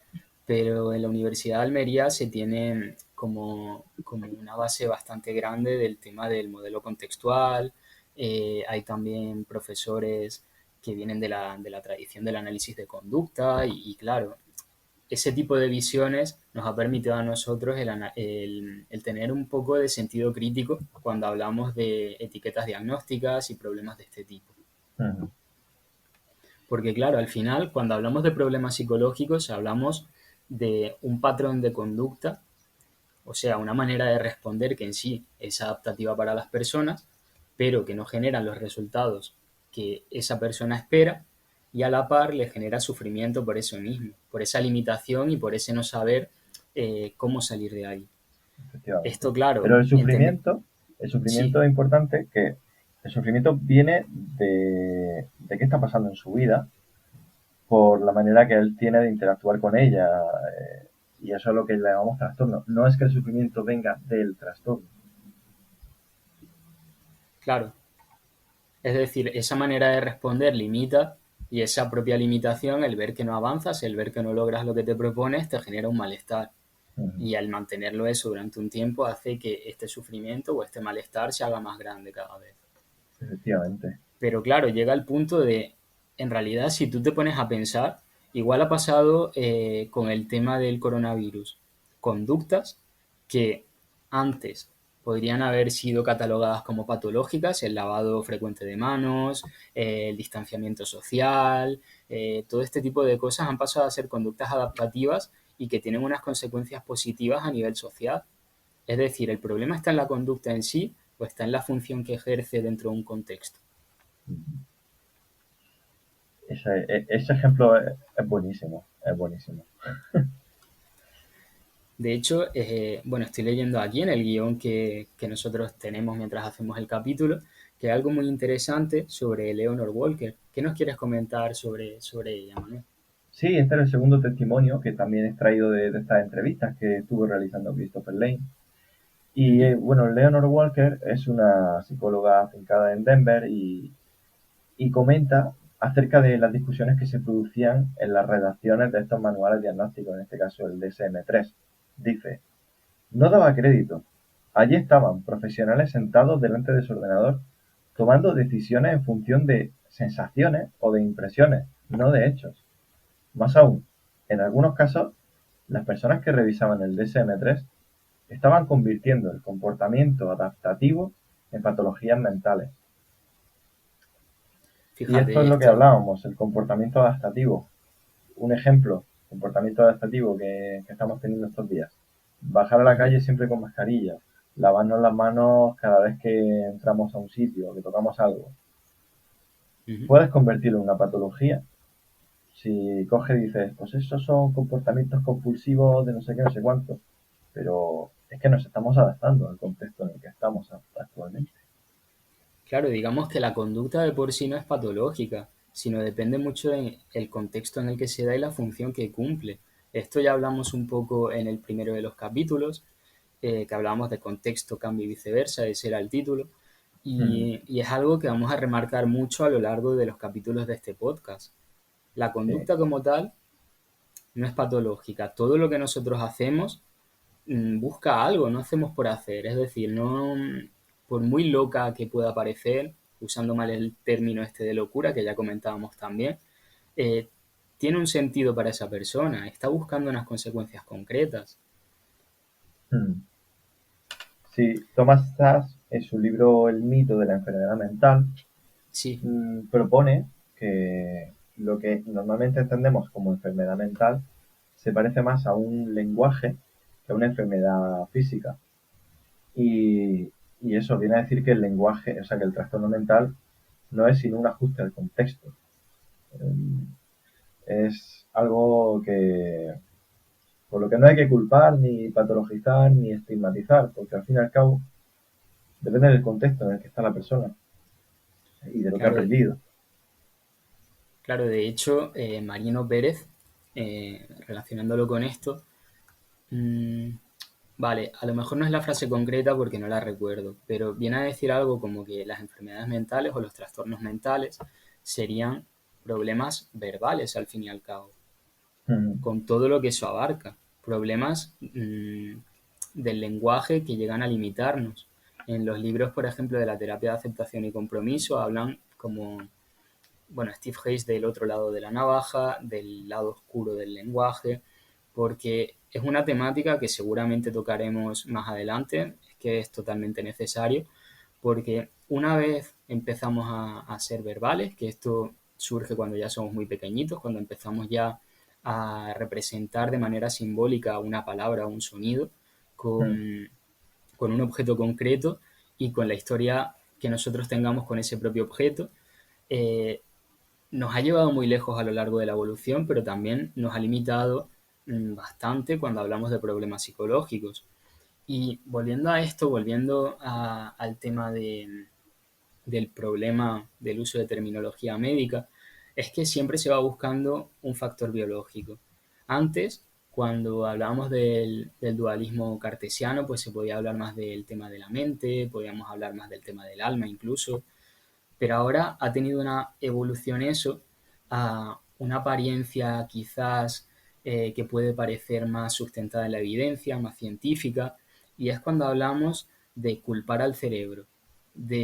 pero en la Universidad de Almería se tiene como una base bastante grande del tema del modelo contextual. Hay también profesores que vienen de la tradición del análisis de conducta y claro, ese tipo de visiones nos ha permitido a nosotros el tener un poco de sentido crítico cuando hablamos de etiquetas diagnósticas y problemas de este tipo. Ujú. Porque claro, al final, cuando hablamos de problemas psicológicos, hablamos de un patrón de conducta, o sea, una manera de responder que en sí es adaptativa para las personas, pero que no generan los resultados que esa persona espera y a la par le genera sufrimiento por eso mismo, por esa limitación y por ese no saber cómo salir de ahí. Efectivamente. Esto, claro, Pero el entender, sufrimiento, el sí, sufrimiento es importante que el sufrimiento viene de qué está pasando en su vida por la manera que él tiene de interactuar con ella. Y eso es lo que le llamamos trastorno. No es que el sufrimiento venga del trastorno. claro, es decir, esa manera de responder limita y esa propia limitación, el ver que no avanzas, el ver que no logras lo que te propones, te genera un malestar. Ujú. Y al mantenerlo eso durante un tiempo hace que este sufrimiento o este malestar se haga más grande cada vez. Efectivamente. Pero claro, llega el punto de, en realidad, si tú te pones a pensar, igual ha pasado con el tema del coronavirus. Conductas que antes podrían haber sido catalogadas como patológicas, el lavado frecuente de manos, el distanciamiento social, todo este tipo de cosas han pasado a ser conductas adaptativas y que tienen unas consecuencias positivas a nivel social. Es decir, el problema está en la conducta en sí o está en la función que ejerce dentro de un contexto. Ese ejemplo es buenísimo, es buenísimo. De hecho, bueno, estoy leyendo aquí en el guión que nosotros tenemos mientras hacemos el capítulo, que hay algo muy interesante sobre Leonor Walker. ¿Qué nos quieres comentar sobre ella, Manuel? Sí, este es el segundo testimonio que también he extraído de estas entrevistas que estuvo realizando Christopher Lane. Y Ujú. bueno, Leonor Walker es una psicóloga afincada en Denver y comenta acerca de las discusiones que se producían en las redacciones de estos manuales diagnósticos, en este caso el DSM-3. Dice, no daba crédito. Allí estaban profesionales sentados delante de su ordenador, tomando decisiones en función de sensaciones o de impresiones, no de hechos. Más aún, en algunos casos, las personas que revisaban el DSM-3 estaban convirtiendo el comportamiento adaptativo en patologías mentales. Y esto es Fíjate lo que esto. hablábamos, el comportamiento adaptativo. Un ejemplo, comportamiento adaptativo que estamos teniendo estos días. Bajar a la Ujú, calle siempre con mascarilla. Lavarnos las manos cada vez que entramos a un sitio, que tocamos algo. ujú. Puedes convertirlo en una patología. Si coges y dices, pues esos son comportamientos compulsivos de no sé qué, no sé cuánto. Pero es que nos estamos adaptando al contexto en el que estamos actualmente. Claro, digamos que la conducta de por sí no es patológica, sino depende mucho del contexto en el que se da y la función que cumple. Esto ya hablamos un poco en el primero de los capítulos, que hablábamos de contexto, cambio y viceversa, ese era el título, Hmm, y es algo que vamos a remarcar mucho a lo largo de los capítulos de este podcast. La sí. conducta como tal no es patológica. Todo lo que nosotros hacemos busca algo, no hacemos por hacer. Es decir, no, por muy loca que pueda parecer, usando mal el término este de locura, que ya comentábamos también, eh, tiene un sentido para esa persona, está buscando unas consecuencias concretas. Hmm. Sí, Thomas Sachs, en su libro El mito de la enfermedad mental, Sí, propone que lo que normalmente entendemos como enfermedad mental se parece más a un lenguaje que a una enfermedad física. Y, y eso viene a decir que el lenguaje, o sea, que el trastorno mental no es sino un ajuste al contexto. Es algo que, por lo que no hay que culpar, ni patologizar, ni estigmatizar, porque al fin y al cabo depende del contexto en el que está la persona y de lo que ha claro, aprendido. claro, de hecho, Marino Pérez, relacionándolo con esto, mm, vale, a lo mejor no es la frase concreta porque no la recuerdo, pero viene a decir algo como que las enfermedades mentales o los trastornos mentales serían problemas verbales al fin y al cabo, Mm, con todo lo que eso abarca, problemas del lenguaje que llegan a limitarnos. En los libros, por ejemplo, de la terapia de aceptación y compromiso hablan como, bueno, Steve Hayes del otro lado de la navaja, del lado oscuro del lenguaje, porque es una temática que seguramente tocaremos más adelante, es que es totalmente necesario, porque una vez empezamos a ser verbales, que esto surge cuando ya somos muy pequeñitos, cuando empezamos ya a representar de manera simbólica una palabra o un sonido mm, con un objeto concreto y con la historia que nosotros tengamos con ese propio objeto, eh, nos ha llevado muy lejos a lo largo de la evolución, pero también nos ha limitado bastante cuando hablamos de problemas psicológicos. Y volviendo a esto, al tema del problema del uso de terminología médica, es que siempre se va buscando un factor biológico. Antes, cuando hablábamos del dualismo cartesiano, pues se podía hablar más del tema de la mente, podíamos hablar más del tema del alma incluso, pero ahora ha tenido una evolución eso a una apariencia quizás que puede parecer más sustentada en la evidencia, más científica, y es cuando hablamos de culpar al cerebro,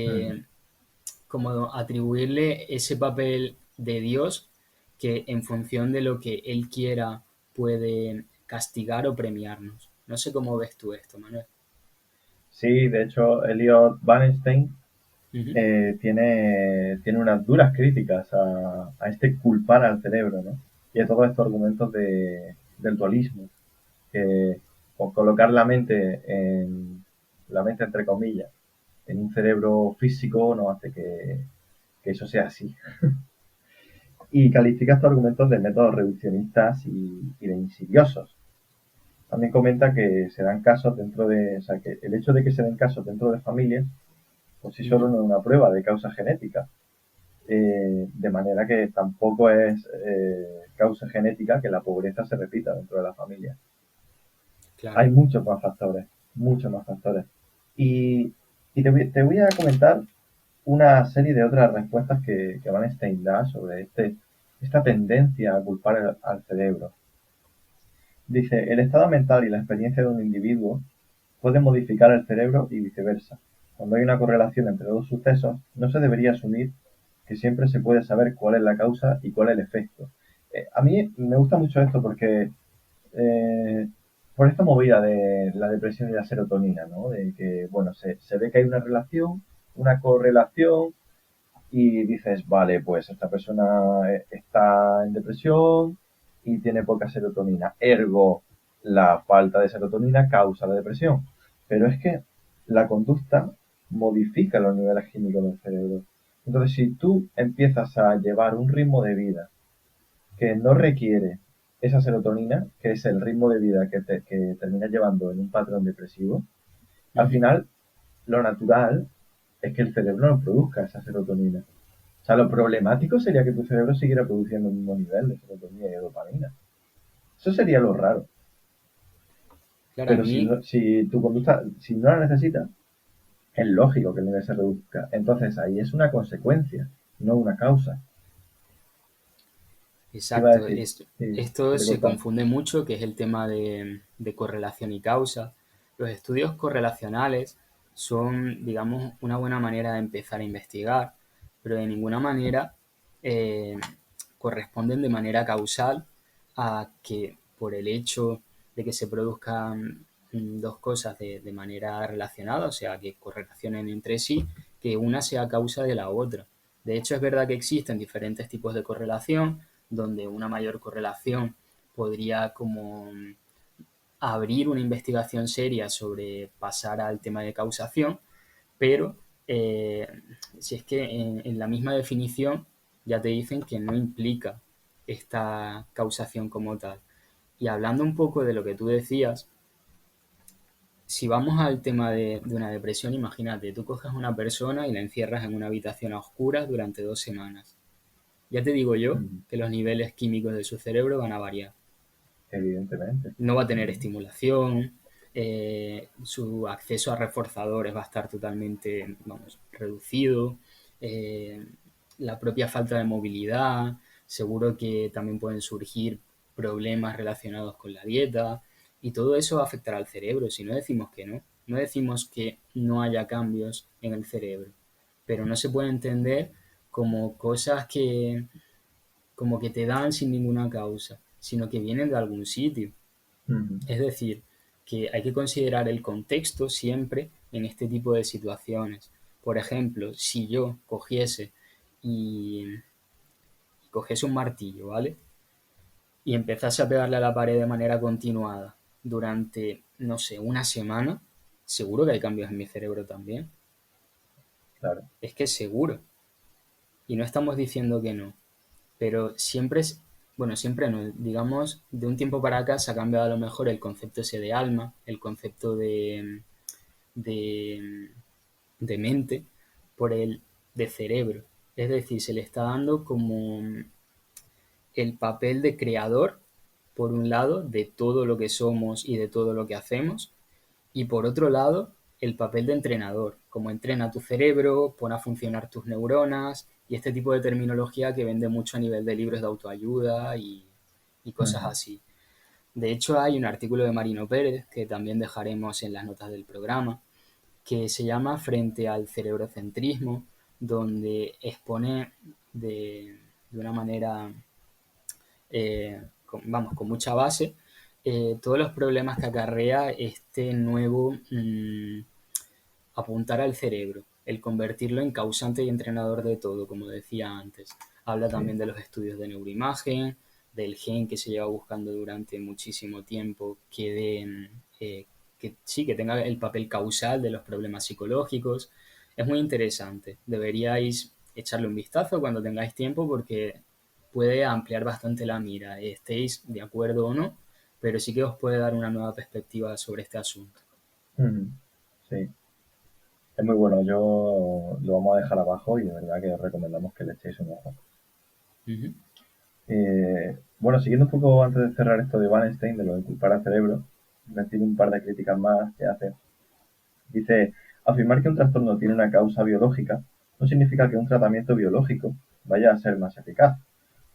mm. de como atribuirle ese papel de Dios que en función de lo que Él quiera puede castigar o premiarnos. No sé cómo ves tú esto, Manuel. Sí, de hecho, Elliot Wallenstein Ujú. tiene unas duras críticas a este culpar al cerebro, ¿no? Y a todos estos argumentos del dualismo, que colocar la mente entre comillas, en un cerebro físico no hace que eso sea así. Y califica estos argumentos de métodos reduccionistas y de insidiosos. También comenta que se dan casos o sea, que el hecho de que se den casos dentro de familias, por sí solo Ujú. no es una prueba de causa genética. De manera que tampoco es causa genética que la pobreza se repita dentro de la familia. Claro. Hay muchos más factores, muchos más factores. Y, y te voy a comentar una serie de otras respuestas que Wallenstein da sobre esta tendencia a culpar al cerebro. Dice, el estado mental y la experiencia de un individuo pueden modificar el cerebro y viceversa. Cuando hay una correlación entre dos sucesos, no se debería asumir que siempre se puede saber cuál es la causa y cuál es el efecto. A mí me gusta mucho esto porque eh, por esta movida de la depresión y la serotonina, ¿no? De que, bueno, se ve que hay una relación, una correlación, y dices, vale, pues esta persona está en depresión y tiene poca serotonina, ergo la falta de serotonina causa la depresión. Pero es que la conducta modifica los niveles químicos del cerebro. Entonces, si tú empiezas a llevar un ritmo de vida que no requiere esa serotonina, que es el ritmo de vida que terminas llevando en un patrón depresivo, al Ujú. final lo natural es que el cerebro no produzca esa serotonina. O sea, lo problemático sería que tu cerebro siguiera produciendo el mismo nivel de serotonina y de dopamina. Eso sería lo raro. Claro, a Pero si, mí, no, si tu conducta, si no la necesitas, es lógico que el nivel se reduzca. Entonces ahí es una consecuencia, no una causa. ¿Qué iba a exacto, decir? Sí, esto que te se cortan. confunde mucho, que es el tema de correlación y causa. Los estudios correlacionales son, digamos, una buena manera de empezar a investigar, pero de ninguna manera eh, corresponden de manera causal a que por el hecho de que se produzcan dos cosas de manera relacionada, o sea, que correlacionen entre sí, que una sea causa de la otra. De hecho, es verdad que existen diferentes tipos de correlación, donde una mayor correlación podría como abrir una investigación seria sobre pasar al tema de causación, pero eh, si es que en la misma definición ya te dicen que no implica esta causación como tal. Y hablando un poco de lo que tú decías, si vamos al tema de una depresión, imagínate, tú coges a una persona y la encierras en una habitación a oscuras durante 2 semanas. Ya te digo yo Mm, que los niveles químicos de su cerebro van a variar. evidentemente. No va a tener Mm, estimulación, su acceso a reforzadores va a estar totalmente, vamos, reducido, eh, la propia falta de movilidad, seguro que también pueden surgir problemas relacionados con la dieta y todo eso va a afectar al cerebro, si no decimos que no, no decimos que no haya cambios en el cerebro, pero no se puede entender como cosas que como que te dan sin ninguna causa, sino que vienen de algún sitio. mm, Es decir, que hay que considerar el contexto siempre en este tipo de situaciones. Por ejemplo, si yo cogiese un martillo, ¿vale? Y empezase a pegarle a la pared de manera continuada durante, no sé, una semana, seguro que hay cambios en mi cerebro también. claro. Es que es seguro. Y no estamos diciendo que no. Pero siempre es, bueno, siempre no, digamos, de un tiempo para acá se ha cambiado a lo mejor el concepto ese de alma, el concepto de, de mente, por el de cerebro. Es decir, se le está dando como el papel de creador, por un lado, de todo lo que somos y de todo lo que hacemos, y por otro lado, el papel de entrenador, como entrena tu cerebro, pone a funcionar tus neuronas y este tipo de terminología que vende mucho a nivel de libros de autoayuda y cosas Mm, así. De hecho, hay un artículo de Marino Pérez, que también dejaremos en las notas del programa, que se llama Frente al cerebrocentrismo, donde expone de una manera, vamos, con mucha base, todos los problemas que acarrea este nuevo apuntar al cerebro, el convertirlo en causante y entrenador de todo, como decía antes. Habla sí. también de los estudios de neuroimagen, del gen que se lleva buscando durante muchísimo tiempo, que sí, que tenga el papel causal de los problemas psicológicos. Es muy interesante. Deberíais echarle un vistazo cuando tengáis tiempo porque puede ampliar bastante la mira, estéis de acuerdo o no, pero sí que os puede dar una nueva perspectiva sobre este asunto. Mm, sí. Es muy bueno, yo lo vamos a dejar abajo y de verdad que os recomendamos que le echéis un ojo. Uh -huh. Bueno, siguiendo un poco antes de cerrar esto de Wallenstein, de lo de culpar al cerebro, decir un par de críticas más que hace. Dice, afirmar que un trastorno tiene una causa biológica no significa que un tratamiento biológico vaya a ser más eficaz.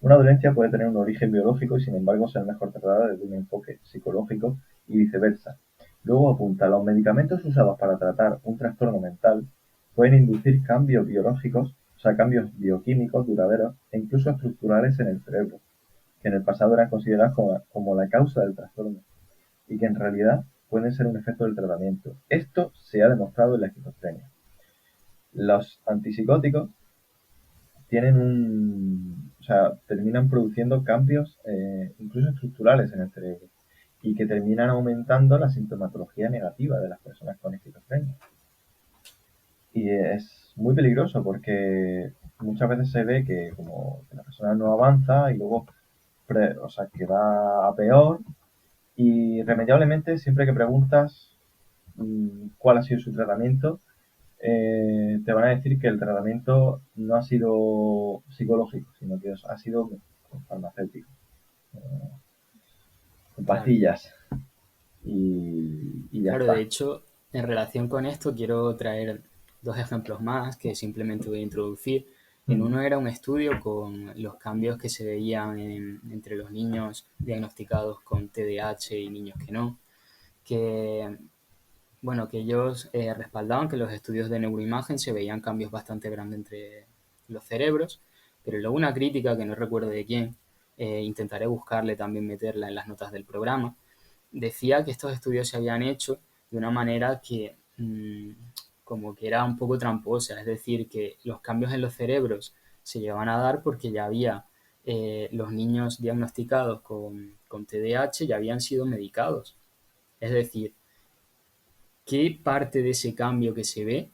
Una dolencia puede tener un origen biológico y sin embargo ser mejor tratada desde un enfoque psicológico y viceversa. Luego apunta, los medicamentos usados para tratar un trastorno mental pueden inducir cambios biológicos, o sea, cambios bioquímicos duraderos e incluso estructurales en el cerebro, que en el pasado eran considerados como la causa del trastorno y que en realidad pueden ser un efecto del tratamiento. Esto se ha demostrado en la esquizofrenia. Los antipsicóticos tienen o sea, terminan produciendo cambios incluso estructurales en el cerebro y que terminan aumentando la sintomatología negativa de las personas con esquizofrenia. Y es muy peligroso porque muchas veces se ve que como que la persona no avanza y luego, o sea, que va a peor y irremediablemente siempre que preguntas cuál ha sido su tratamiento, te van a decir que el tratamiento no ha sido psicológico, sino que ha sido farmacéutico, con Claro. pastillas y ya Claro, de está. hecho, en relación con esto quiero traer dos ejemplos más que simplemente voy a introducir. En Mm, uno era un estudio con los cambios que se veían entre los niños diagnosticados con TDAH y niños que no, que, bueno, que ellos respaldaban que los estudios de neuroimagen se veían cambios bastante grandes entre los cerebros, pero luego una crítica que no recuerdo de quién, intentaré buscarle también meterla en las notas del programa, decía que estos estudios se habían hecho de una manera que como que era un poco tramposa, es decir, que los cambios en los cerebros se llevan a dar porque ya había los niños diagnosticados con TDAH ya habían sido medicados. Es decir, ¿qué parte de ese cambio que se ve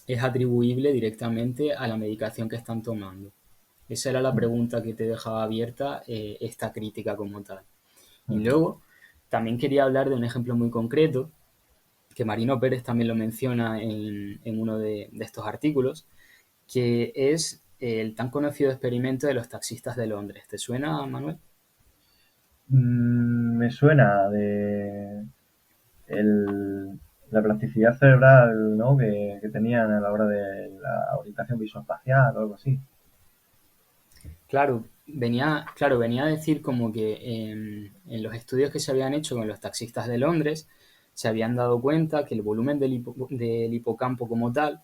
es atribuible directamente a la medicación que están tomando? Esa era la mm, pregunta que te dejaba abierta esta crítica como tal. Y mm. luego también quería hablar de un ejemplo muy concreto, que Marino Pérez también lo menciona en uno de estos artículos, que es el tan conocido experimento de los taxistas de Londres. ¿Te suena, Manuel? Me suena de el- la plasticidad cerebral, ¿no? Que tenían a la hora de la orientación visoespacial o algo así. Claro, venía a decir como que en los estudios que se habían hecho con los taxistas de Londres se habían dado cuenta que el volumen del hipocampo como tal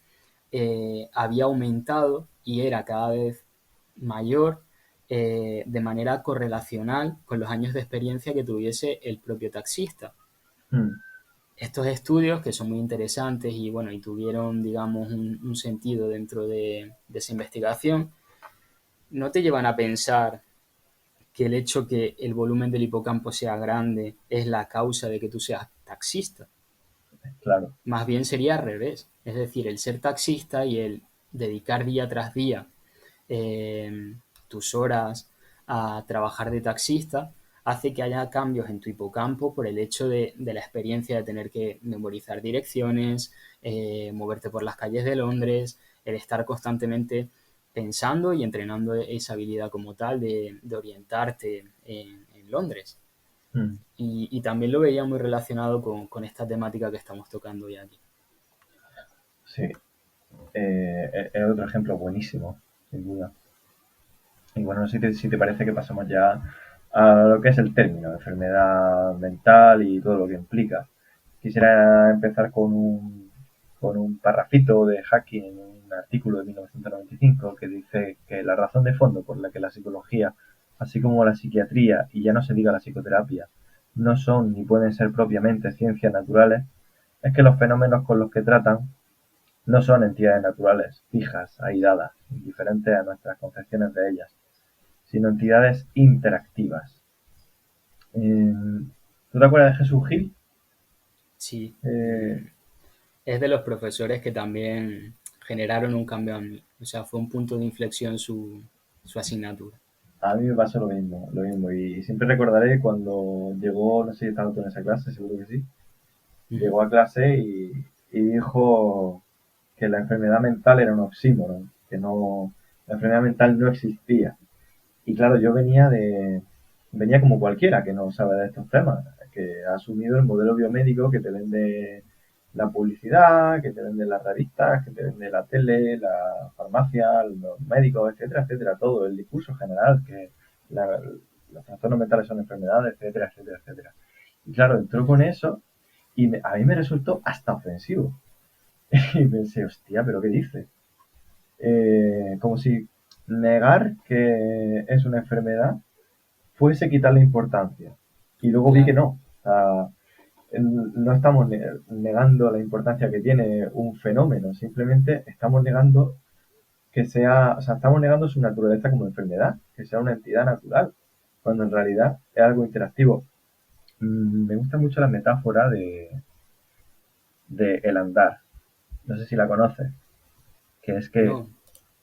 había aumentado y era cada vez mayor de manera correlacional con los años de experiencia que tuviese el propio taxista. Mm, Estos estudios, que son muy interesantes y bueno, y tuvieron, digamos, un sentido dentro de esa investigación, no te llevan a pensar que el hecho que el volumen del hipocampo sea grande es la causa de que tú seas taxista. claro. Más bien sería al revés. Es decir, el ser taxista y el dedicar día tras día tus horas a trabajar de taxista hace que haya cambios en tu hipocampo por el hecho de la experiencia de tener que memorizar direcciones, moverte por las calles de Londres, el estar constantemente pensando y entrenando esa habilidad como tal de orientarte en Londres. Mm, Y también lo veía muy relacionado con esta temática que estamos tocando hoy aquí. sí, es otro ejemplo buenísimo, sin duda. Y bueno, no sé si te parece que pasamos ya a lo que es el término, enfermedad mental y todo lo que implica. Quisiera empezar con un parrafito de Hacking en un artículo de 1995 que dice que la razón de fondo por la que la psicología, así como la psiquiatría, y ya no se diga la psicoterapia, no son ni pueden ser propiamente ciencias naturales, es que los fenómenos con los que tratan no son entidades naturales, fijas, aisladas, indiferentes a nuestras concepciones de ellas, sino entidades interactivas. Eh, ¿Tú te acuerdas de Jesús Gil? Sí, Eh, es de los profesores que también generaron un cambio en mí. O sea, fue un punto de inflexión su asignatura. a mí me pasó lo mismo. Y siempre recordaré cuando llegó, no sé si estaba tú en esa clase, seguro que sí, Ujú. llegó a clase y dijo que la enfermedad mental era un oxímoron, que no, la enfermedad mental no existía. Y claro, venía como cualquiera que no sabe de estos temas, que ha asumido el modelo biomédico que te vende la publicidad, que te venden las revistas, que te vende la tele, la farmacia, los médicos, etcétera, etcétera, todo, el discurso general, que los trastornos mentales son enfermedades, etcétera, etcétera, etcétera. Y claro, entró con eso y a mí me resultó hasta ofensivo. Y pensé, hostia, ¿pero qué dice? Como si negar que es una enfermedad fuese quitarle importancia. Y luego vi que Claro, no. O sea, no estamos negando la importancia que tiene un fenómeno, simplemente estamos negando que sea, o sea, estamos negando su naturaleza como enfermedad, que sea una entidad natural, cuando en realidad es algo interactivo. Me gusta mucho la metáfora de el andar. No sé si la conoces, que es que no,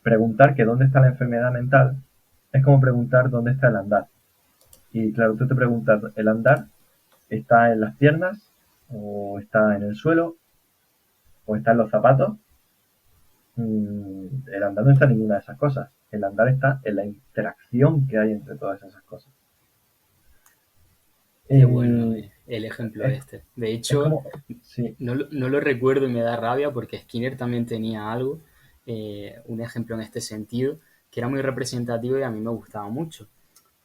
preguntar que dónde está la enfermedad mental es como preguntar dónde está el andar. Y claro, tú te preguntas, ¿el andar está en las piernas? ¿O está en el suelo? ¿O está en los zapatos? El andar no está en ninguna de esas cosas. El andar está en la interacción que hay entre todas esas cosas. qué bueno Eh, el ejemplo es, este. De es hecho, como, sí, no lo recuerdo y me da rabia porque Skinner también tenía algo, un ejemplo en este sentido, que era muy representativo y a mí me gustaba mucho.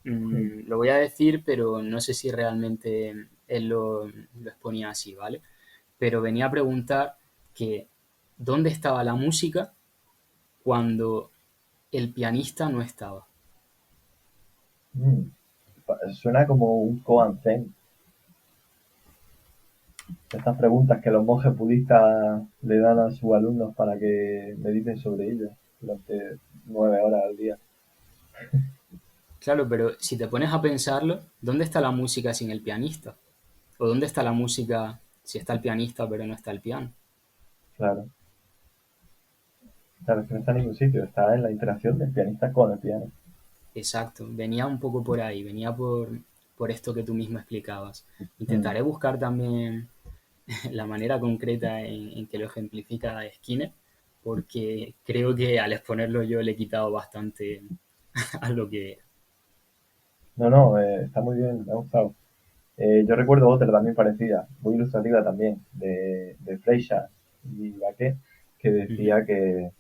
Lo voy a decir, pero no sé si realmente él lo exponía así, ¿vale? Pero venía a preguntar que dónde estaba la música cuando el pianista no estaba. mm, suena como un koan zen. Estas preguntas que los monjes budistas le dan a sus alumnos para que mediten sobre ellas durante 9 horas al día. Claro, pero si te pones a pensarlo, ¿dónde está la música sin el pianista? ¿O dónde está la música si está el pianista pero no está el piano? Claro, claro, es que no está en ningún sitio, está en la interacción del pianista con el piano. Exacto, venía un poco por ahí, venía por esto que tú mismo explicabas. Mm. Intentaré buscar también la manera concreta en que lo ejemplifica Skinner, porque creo que al exponerlo yo le he quitado bastante a lo que era. No, no, está muy bien, me ha gustado. Yo recuerdo otra también parecida, muy ilustrativa también, de Fleischer y Baquet, que Ujú. decía que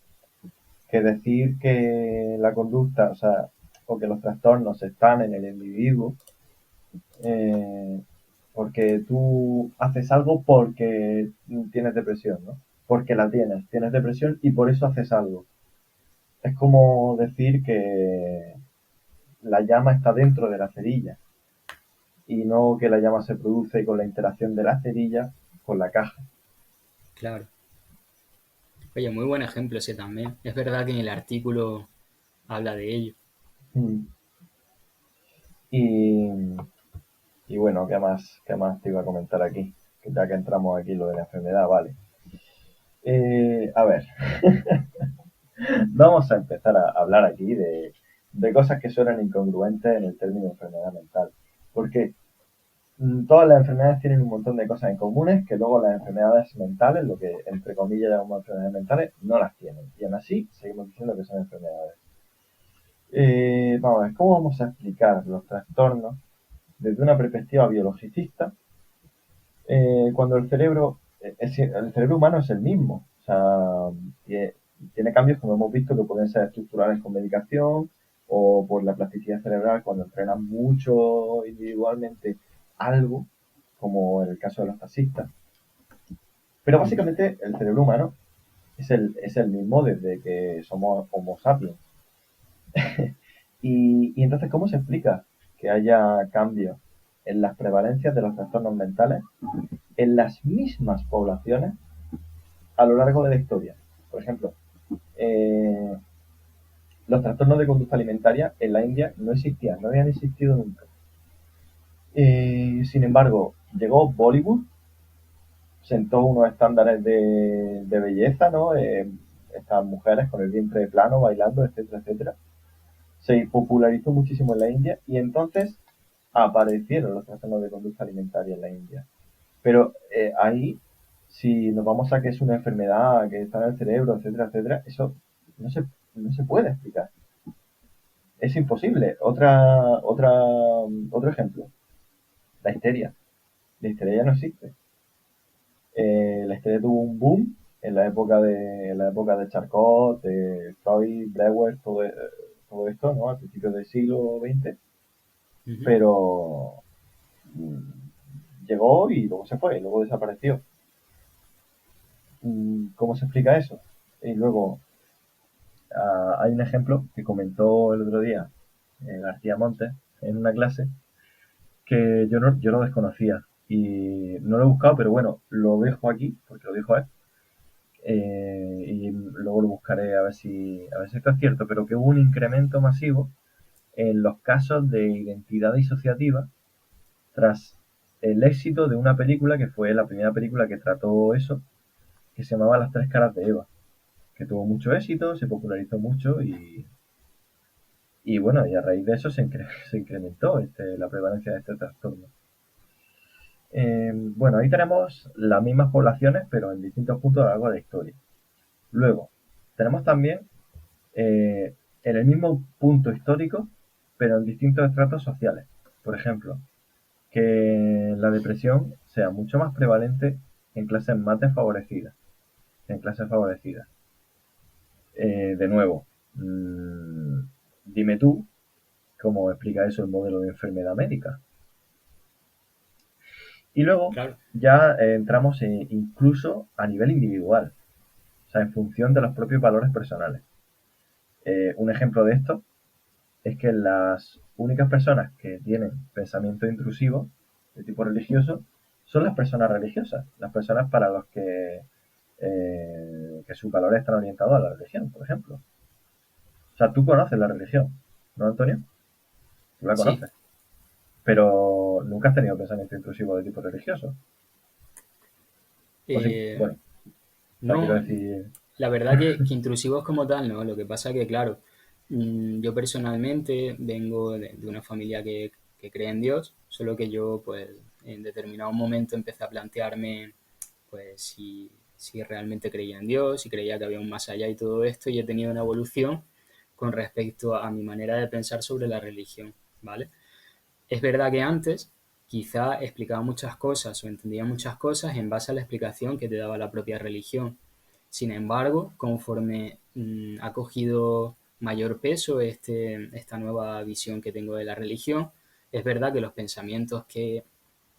decir que la conducta, o sea, o que los trastornos están en el individuo, eh, porque tú haces algo porque tienes depresión, ¿no? Porque la tienes depresión y por eso haces algo. Es como decir que la llama está dentro de la cerilla y no que la llama se produce con la interacción de la cerilla con la caja. Claro. Oye, muy buen ejemplo ese también. Es verdad que en el artículo habla de ello. Mm. Y, y bueno, qué más te iba a comentar aquí? Que ya que entramos aquí lo de la enfermedad, vale. A ver, vamos a empezar a hablar aquí de cosas que suenan incongruentes en el término enfermedad mental. Porque todas las enfermedades tienen un montón de cosas en comunes que luego las enfermedades mentales, lo que entre comillas llamamos enfermedades mentales, no las tienen. Y aún así seguimos diciendo que son enfermedades. Vamos a ver, ¿cómo vamos a explicar los trastornos desde una perspectiva biologicista cuando el cerebro humano es el mismo? O sea, tiene, tiene cambios, como hemos visto, que pueden ser estructurales con medicación o por la plasticidad cerebral cuando entrenan mucho individualmente algo, como en el caso de los taxistas. Pero Ujú. básicamente el cerebro humano es el mismo desde que somos Homo sapiens. Y entonces, ¿cómo se explica que haya cambios en las prevalencias de los trastornos mentales en las mismas poblaciones a lo largo de la historia? Por ejemplo, eh, los trastornos de conducta alimentaria en la India no existían, no habían existido nunca. Sin embargo, llegó Bollywood, sentó unos estándares de belleza, ¿no? Estas mujeres con el vientre plano, bailando, etcétera, etcétera. Se popularizó muchísimo en la India y entonces aparecieron los trastornos de conducta alimentaria en la India. Pero ahí, si nos vamos a que es una enfermedad que está en el cerebro, etcétera, etcétera, eso no se, no se puede explicar. Es imposible. Otro ejemplo, la histeria. La histeria ya no existe. La historia tuvo un boom en la época de Charcot, de Freud, Breuer, todo esto, ¿no? A principios del siglo XX, Ujú. pero llegó y luego se fue, y luego desapareció. ¿Cómo se explica eso? Y luego hay un ejemplo que comentó el otro día García Montes en una clase que yo no desconocía y no lo he buscado, pero bueno, lo dejo aquí porque lo dijo él. Y luego lo buscaré a ver si esto es cierto, pero que hubo un incremento masivo en los casos de identidad disociativa tras el éxito de una película que fue la primera película que trató eso, que se llamaba Las tres caras de Eva, que tuvo mucho éxito, se popularizó mucho y bueno, y a raíz de eso se incrementó la prevalencia de este trastorno. Bueno, ahí tenemos las mismas poblaciones, pero en distintos puntos a lo largo de la historia. Luego, tenemos también en el mismo punto histórico, pero en distintos estratos sociales. Por ejemplo, que la depresión sea mucho más prevalente en clases más desfavorecidas, en clases favorecidas. De nuevo, dime tú cómo explica eso el modelo de enfermedad médica. Y luego Claro, ya entramos incluso a nivel individual, o sea, en función de los propios valores personales. Un ejemplo de esto es que las únicas personas que tienen pensamiento intrusivo de tipo religioso son las personas religiosas, las personas para los que sus valores están orientados a la religión, por ejemplo. O sea, tú conoces la religión, ¿no, Antonio? Tú la sí. conoces, pero nunca has tenido pensamiento intrusivo de tipo religioso. O sí, Eh, bueno, o sea, quiero no, decir, la verdad que intrusivos como tal, no. Lo que pasa que, claro, yo personalmente vengo de una familia que cree en Dios, solo que yo, pues, en determinado momento empecé a plantearme, pues, si realmente creía en Dios, si creía que había un más allá y todo esto, y he tenido una evolución con respecto a mi manera de pensar sobre la religión, ¿vale? Es verdad que antes quizá explicaba muchas cosas o entendía muchas cosas en base a la explicación que te daba la propia religión. Sin embargo, conforme ha cogido mayor peso esta nueva visión que tengo de la religión, es verdad que los pensamientos que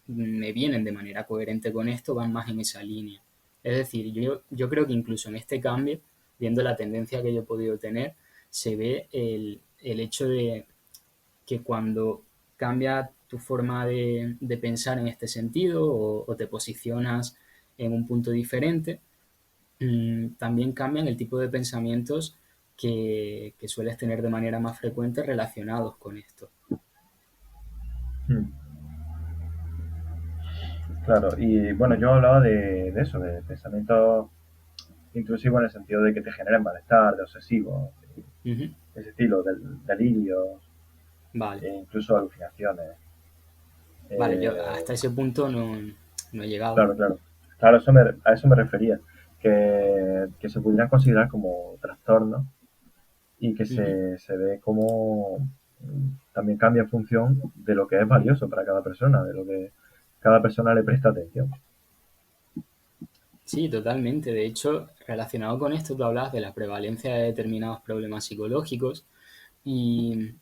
me vienen de manera coherente con esto van más en esa línea. Es decir, yo creo que incluso en este cambio, viendo la tendencia que yo he podido tener, se ve el hecho de que cuando cambia tu forma de pensar en este sentido o te posicionas en un punto diferente, también cambian el tipo de pensamientos que sueles tener de manera más frecuente relacionados con esto. hmm, claro, y bueno, yo hablaba de eso, de pensamientos intrusivos en el sentido de que te generen malestar, de obsesivo, Ujú. de ese estilo, del delirio, Vale, incluso alucinaciones. vale, yo Eh, hasta ese punto no he llegado. claro, claro. Claro, a eso me refería. Que se pudieran considerar como trastornos y que Ujú. se ve como también cambia en función de lo que es valioso para cada persona, de lo que cada persona le presta atención. Sí, totalmente. De hecho, relacionado con esto, tú hablabas de la prevalencia de determinados problemas psicológicos y,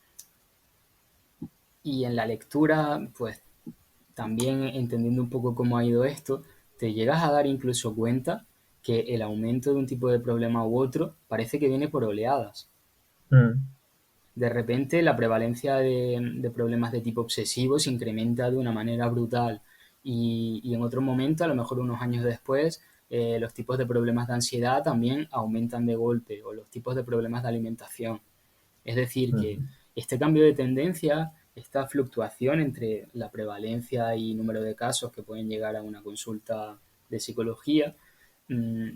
y en la lectura, pues también entendiendo un poco cómo ha ido esto, te llegas a dar incluso cuenta que el aumento de un tipo de problema u otro parece que viene por oleadas. Mm, De repente la prevalencia de problemas de tipo obsesivo se incrementa de una manera brutal y en otro momento, a lo mejor unos años después, los tipos de problemas de ansiedad también aumentan de golpe o los tipos de problemas de alimentación. Es decir, que mm, este cambio de tendencia, esta fluctuación entre la prevalencia y número de casos que pueden llegar a una consulta de psicología, mmm,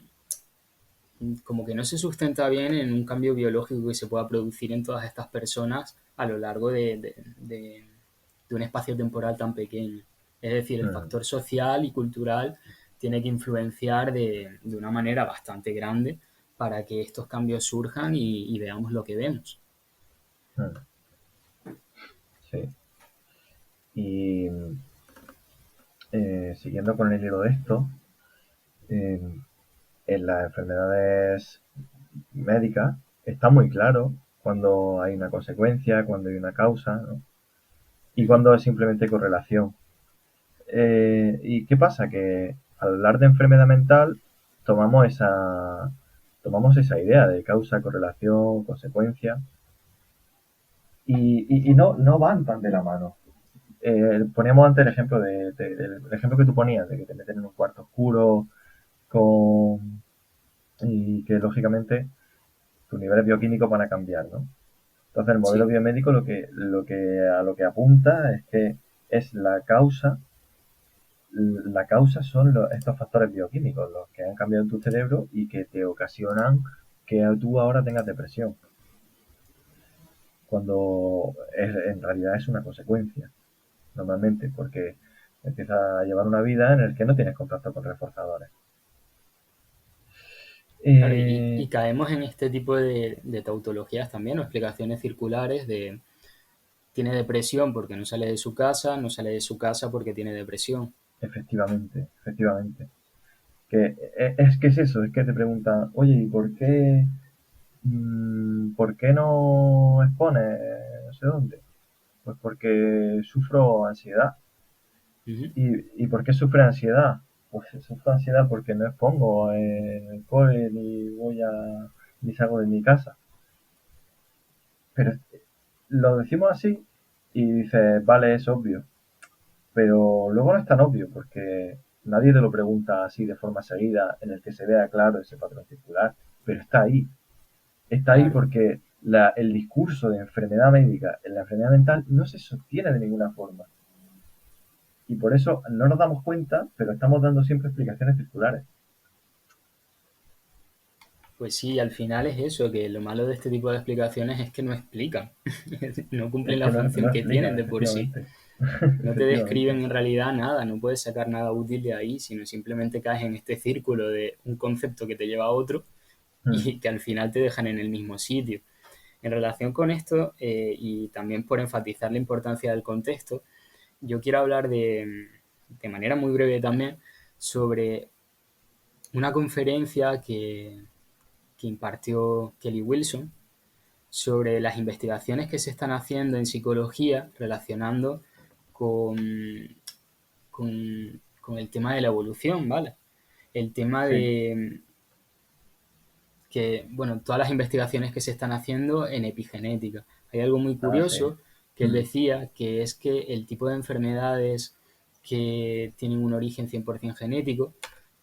como que no se sustenta bien en un cambio biológico que se pueda producir en todas estas personas a lo largo de un espacio temporal tan pequeño. Es decir, el mm, factor social y cultural tiene que influenciar de una manera bastante grande para que estos cambios surjan y veamos lo que vemos. mm, sí. Y siguiendo con el hilo de esto, En, en las enfermedades médicas está muy claro cuando hay una consecuencia, cuando hay una causa, ¿no? Y Ujú. cuando es simplemente correlación. ¿Y qué pasa? Que al hablar de enfermedad mental tomamos tomamos esa idea de causa, correlación, consecuencia y no van tan de la mano. Poníamos antes el ejemplo el ejemplo que tú ponías de que te meten en un cuarto oscuro con, y que lógicamente tus niveles bioquímicos van a cambiar, ¿no? Entonces el modelo Sí, biomédico a lo que apunta es que es la causa son estos factores bioquímicos, los que han cambiado en tu cerebro y que te ocasionan que tú ahora tengas depresión, cuando en realidad es una consecuencia, normalmente, porque empiezas a llevar una vida en la que no tienes contacto con reforzadores. claro, Eh, y caemos en este tipo de tautologías también, o explicaciones circulares de tiene depresión porque no sale de su casa, no sale de su casa porque tiene depresión. efectivamente, efectivamente. Es que es eso, es que te preguntan, oye, ¿y por qué no expones no sé dónde? Pues porque sufro ansiedad. Ujú. ¿Y por qué sufre ansiedad? Pues sufro ansiedad porque no expongo en el cole ni salgo de mi casa. Pero lo decimos así y dices, vale, es obvio. Pero luego no es tan obvio porque nadie te lo pregunta así de forma seguida en el que se vea claro ese patrón circular. Pero está ahí. Está ahí Claro. porque el discurso de enfermedad médica en la enfermedad mental no se sostiene de ninguna forma. Y por eso no nos damos cuenta, pero estamos dando siempre explicaciones circulares. Pues sí, al final es eso, que lo malo de este tipo de explicaciones es que no explican, no cumplen Es la que función no que tienen explican, de por sí. efectivamente. No te Efectivamente. describen en realidad nada, no puedes sacar nada útil de ahí, sino simplemente caes en este círculo de un concepto que te lleva a otro Mm, y que al final te dejan en el mismo sitio. En relación con esto, y también por enfatizar la importancia del contexto, yo quiero hablar de manera muy breve también sobre una conferencia que impartió Kelly Wilson sobre las investigaciones que se están haciendo en psicología relacionando con, con el tema de la evolución, ¿vale? El tema sí, de que, bueno, todas las investigaciones que se están haciendo en epigenética. Hay algo muy sí. curioso que él Mm, decía, que es que el tipo de enfermedades que tienen un origen 100% genético,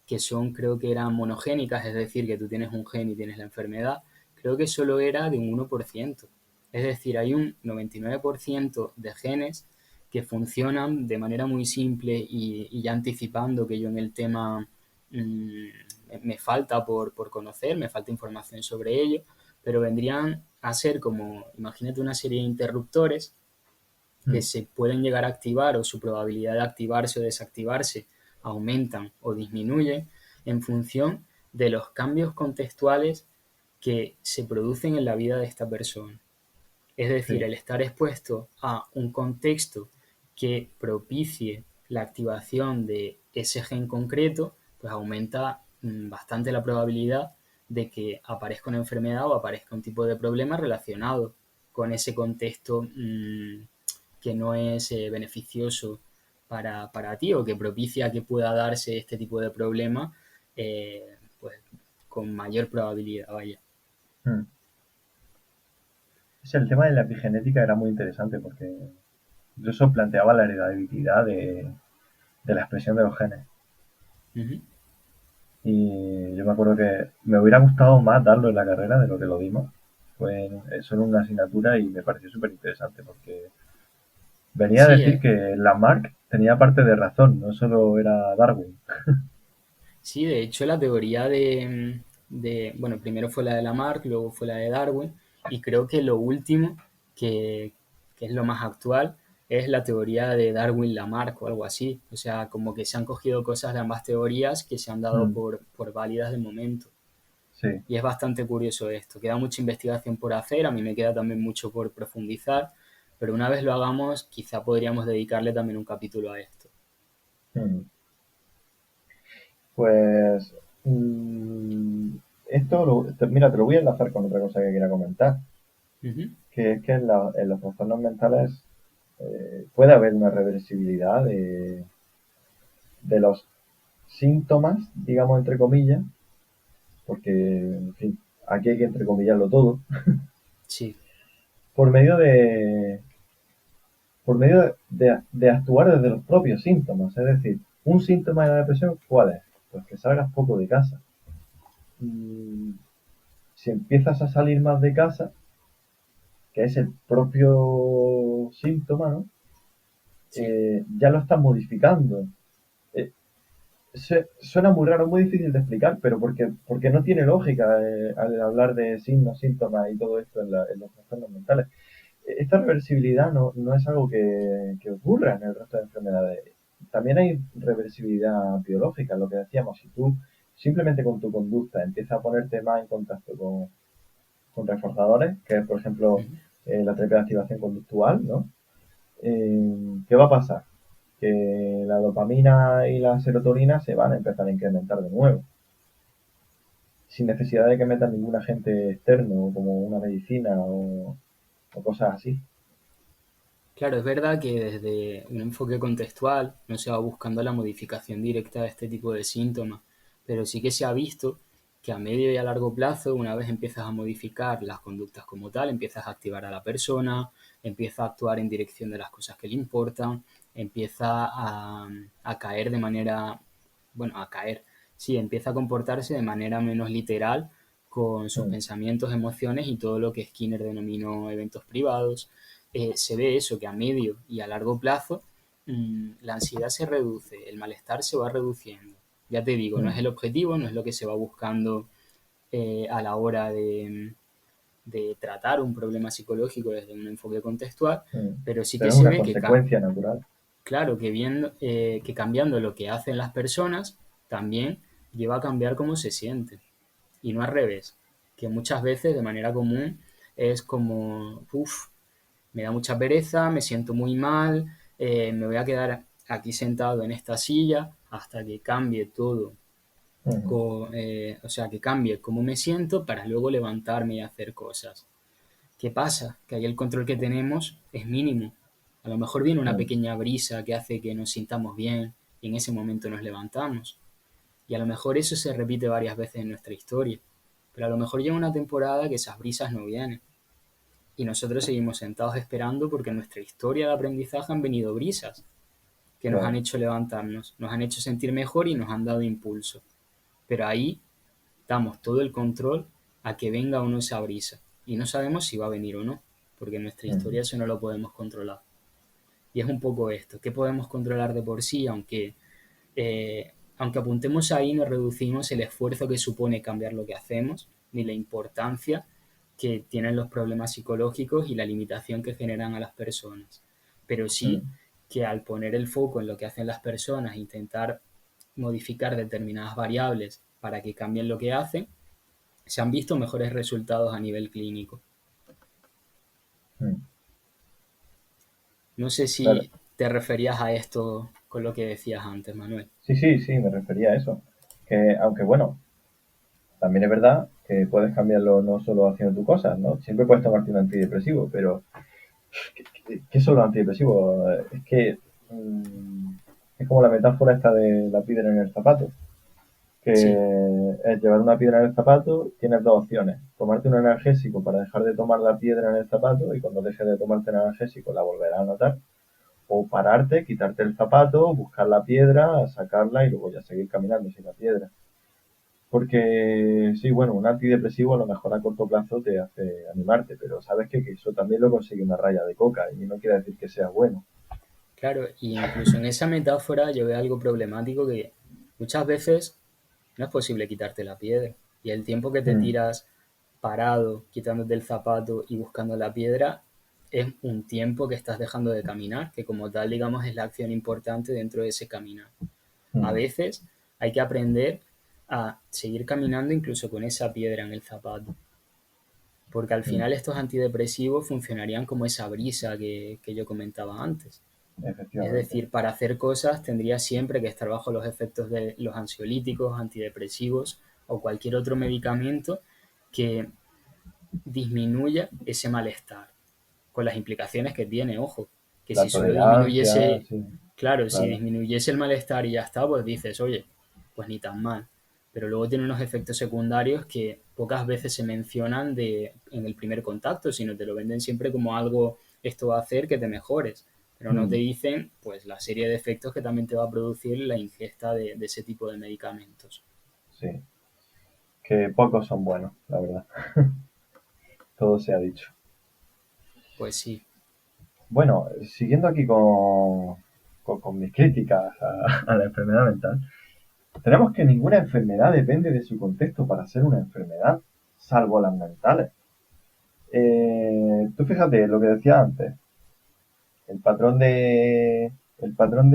que son, creo que eran monogénicas, es decir, que tú tienes un gen y tienes la enfermedad, creo que solo era de un 1%. Es decir, hay un 99% de genes que funcionan de manera muy simple y ya anticipando que yo en el tema mmm, me falta por conocer, me falta información sobre ello, pero vendrían a ser como, imagínate una serie de interruptores que mm, se pueden llegar a activar o su probabilidad de activarse o desactivarse aumentan o disminuyen en función de los cambios contextuales que se producen en la vida de esta persona. Es decir, sí, el estar expuesto a un contexto que propicie la activación de ese gen concreto, pues aumenta bastante la probabilidad de que aparezca una enfermedad o aparezca un tipo de problema relacionado con ese contexto que no es beneficioso para ti o que propicia que pueda darse este tipo de problema pues con mayor probabilidad, vaya. mm. El tema de la epigenética era muy interesante porque incluso planteaba la heredabilidad de la expresión de los genes. Uh -huh. Y yo me acuerdo que me hubiera gustado más darlo en la carrera de lo que lo dimos. Fue solo una asignatura y me pareció súper interesante porque venía a Sí, decir que Lamarck tenía parte de razón, no solo era Darwin. sí, de hecho la teoría bueno, primero fue la de Lamarck, luego fue la de Darwin, y creo que lo último, que, que es lo más actual, es la teoría de Darwin-Lamarck o algo así. O sea, como que se han cogido cosas de ambas teorías que se han dado Mm, por válidas de momento. sí. Y es bastante curioso esto. Queda mucha investigación por hacer, a mí me queda también mucho por profundizar, pero una vez lo hagamos, quizá podríamos dedicarle también un capítulo a esto. Mm. Pues Mm, mira, te lo voy a enlazar con otra cosa que quería comentar, Ujú. que es que en los trastornos mentales puede haber una reversibilidad de los síntomas, digamos entre comillas, porque, en fin, aquí hay que entrecomillarlo todo, Sí, por medio de actuar desde los propios síntomas. Es decir, un síntoma de la depresión, ¿cuál es? Pues que salgas poco de casa. Mm, si empiezas a salir más de casa, que es el propio síntoma, ¿no? sí. Ya lo estás modificando. Eh, Suena muy raro, muy difícil de explicar, pero porque no tiene lógica al hablar de signos, síntomas y todo esto en los trastornos mentales. Esta reversibilidad no es algo que ocurra en el resto de enfermedades. También hay reversibilidad biológica, lo que decíamos, si tú simplemente con tu conducta empiezas a ponerte más en contacto con reforzadores, que es por ejemplo Ujú. la terapia de activación conductual, ¿no? ¿Qué va a pasar? Que la dopamina y la serotonina se van a empezar a incrementar de nuevo, sin necesidad de que metan ningún agente externo, como una medicina o cosas así. Claro, es verdad que desde un enfoque contextual no se va buscando la modificación directa de este tipo de síntomas, pero sí que se ha visto que a medio y a largo plazo, una vez empiezas a modificar las conductas como tal, empiezas a activar a la persona, empieza a actuar en dirección de las cosas que le importan, empieza a caer de manera, bueno, a caer, sí, empieza a comportarse de manera menos literal con sus Mm, pensamientos, emociones y todo lo que Skinner denominó eventos privados. Se ve eso, que a medio y a largo plazo la ansiedad se reduce, el malestar se va reduciendo. Ya te digo, no es mm, el objetivo, no es lo que se va buscando a la hora de tratar un problema psicológico desde un enfoque contextual, mm. pero sí que Pero es se una ve que, consecuencia natural. claro, que cambiando lo que hacen las personas, también lleva a cambiar cómo se sienten. Y no al revés, que muchas veces de manera común es como, uff, me da mucha pereza, me siento muy mal, me voy a quedar aquí sentado en esta silla hasta que cambie todo, Mm, o sea, que cambie cómo me siento para luego levantarme y hacer cosas. ¿Qué pasa? Que ahí el control que tenemos es mínimo. A lo mejor viene una mm, pequeña brisa que hace que nos sintamos bien y en ese momento nos levantamos. Y a lo mejor eso se repite varias veces en nuestra historia. Pero a lo mejor llega una temporada que esas brisas no vienen y nosotros seguimos sentados esperando porque en nuestra historia de aprendizaje han venido brisas que nos han claro. hecho levantarnos, nos han hecho sentir mejor y nos han dado impulso. Pero ahí damos todo el control a que venga o no esa brisa. Y no sabemos si va a venir o no, porque en nuestra Mm, historia eso no lo podemos controlar. Y es un poco esto, ¿qué podemos controlar de por sí? Aunque apuntemos ahí, no reducimos el esfuerzo que supone cambiar lo que hacemos, ni la importancia que tienen los problemas psicológicos y la limitación que generan a las personas. Pero sí mm. que al poner el foco en lo que hacen las personas, intentar modificar determinadas variables para que cambien lo que hacen, se han visto mejores resultados a nivel clínico. Mm. No sé Claro. si te referías a esto con lo que decías antes, Manuel. Sí, sí, sí, me refería a eso. Que aunque bueno, también es verdad que puedes cambiarlo no solo haciendo tus cosas, ¿no? Siempre puedes tomarte un antidepresivo, pero ¿qué son los antidepresivos? Es que es como la metáfora esta de la piedra en el zapato, Sí, que es llevar una piedra en el zapato, tienes dos opciones. Tomarte un analgésico para dejar de tomar la piedra en el zapato y cuando dejes de tomarte el analgésico la volverás a notar. O pararte, quitarte el zapato, buscar la piedra, sacarla y luego ya seguir caminando sin la piedra. Porque sí, bueno, un antidepresivo a lo mejor a corto plazo te hace animarte, pero sabes que eso también lo consigue una raya de coca y no quiere decir que sea bueno. claro, y incluso en esa metáfora yo veo algo problemático que muchas veces no es posible quitarte la piedra. Y el tiempo que te Mm, tiras parado, quitándote el zapato y buscando la piedra, es un tiempo que estás dejando de caminar, que como tal, digamos, es la acción importante dentro de ese caminar. A mm, veces hay que aprender a seguir caminando incluso con esa piedra en el zapato, porque al mm, final estos antidepresivos funcionarían como esa brisa que yo comentaba antes. Es efectivamente, decir, para hacer cosas tendría siempre que estar bajo los efectos de los ansiolíticos, antidepresivos o cualquier otro medicamento que disminuya ese malestar, con las implicaciones que tiene, ojo, que la si solo tolerancia, disminuyese, sí, claro, si claro. disminuyese el malestar y ya está, pues dices, oye, pues ni tan mal. Pero luego tiene unos efectos secundarios que pocas veces se mencionan en el primer contacto, sino te lo venden siempre como algo, esto va a hacer que te mejores. Pero no te Mm, dicen, pues, la serie de efectos que también te va a producir la ingesta de ese tipo de medicamentos. sí, que pocos son buenos, la verdad. Todo se ha dicho. Pues sí, Bueno, siguiendo aquí con mis críticas a la enfermedad mental, tenemos que ninguna enfermedad depende de su contexto para ser una enfermedad, salvo las mentales. Tú fíjate lo que decía antes, el patrón de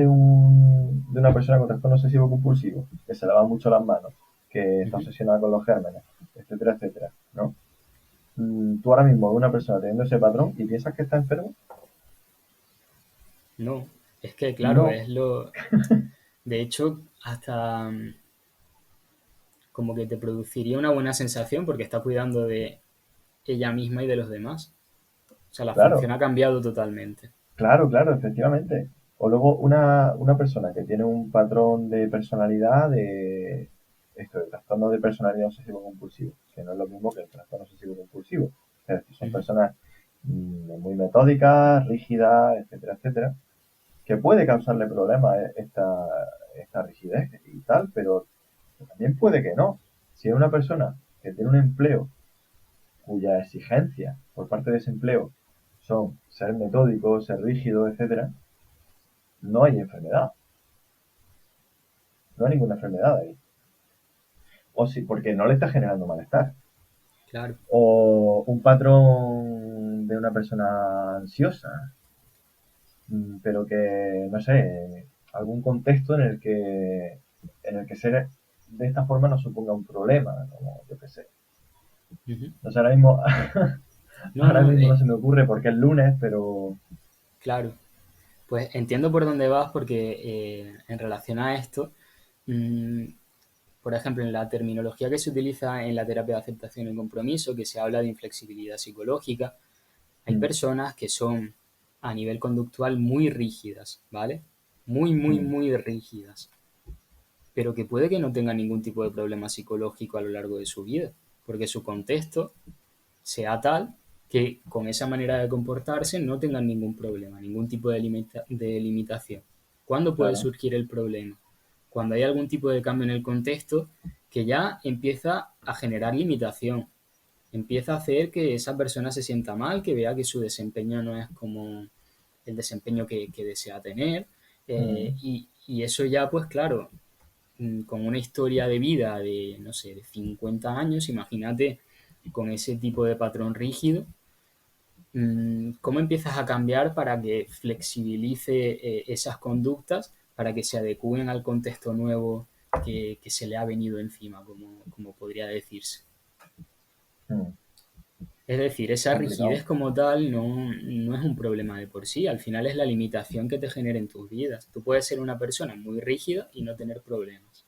una persona con trastorno obsesivo compulsivo, que se lava mucho las manos, que está ujú. obsesionada con los gérmenes, etcétera, etcétera, ¿no? Tú ahora mismo ves una persona teniendo ese patrón y piensas que está enfermo. No, es que claro, No, es lo... De hecho, hasta como que te produciría una buena sensación porque está cuidando de ella misma y de los demás. O sea, la función claro, ha cambiado totalmente. claro, claro, efectivamente. O luego una persona que tiene un patrón de personalidad de trastorno de personalidad obsesivo compulsivo, que no es lo mismo que el trastorno obsesivo compulsivo. Es decir, son Ujú. personas muy metódicas, rígidas, etcétera, etcétera, que puede causarle problemas esta rigidez y tal, pero también puede que no. Si es una persona que tiene un empleo cuya exigencia por parte de ese empleo son ser metódico, ser rígido, etcétera, no hay enfermedad, no hay ninguna enfermedad ahí. O sí, porque no le está generando malestar. Claro. O un patrón de una persona ansiosa, pero que, no sé, algún contexto en el que ser de esta forma no suponga un problema, como yo que sé. Ujú. No sé, ahora mismo, No, ahora no, mismo no se me ocurre porque es lunes, pero claro. Pues entiendo por dónde vas porque en relación a esto, mm, por ejemplo, en la terminología que se utiliza en la terapia de aceptación y compromiso, que se habla de inflexibilidad psicológica, hay mm, personas que son a nivel conductual muy rígidas, ¿vale? Muy, muy, mm, muy rígidas, pero que puede que no tengan ningún tipo de problema psicológico a lo largo de su vida, porque su contexto sea tal que con esa manera de comportarse no tengan ningún problema, ningún tipo de limitación. ¿Cuándo puede claro. surgir el problema? Cuando hay algún tipo de cambio en el contexto que ya empieza a generar limitación, empieza a hacer que esa persona se sienta mal, que vea que su desempeño no es como el desempeño que desea tener. Mm, Y eso ya, pues claro, con una historia de vida de, no sé, de 50 años, imagínate con ese tipo de patrón rígido, ¿cómo empiezas a cambiar para que flexibilice esas conductas, para que se adecúen al contexto nuevo que se le ha venido encima, como podría decirse? mm. Es decir, Es esa complicado. rigidez como tal no es un problema de por sí, al final es la limitación que te genera en tus vidas. Tú puedes ser una persona muy rígida y no tener problemas.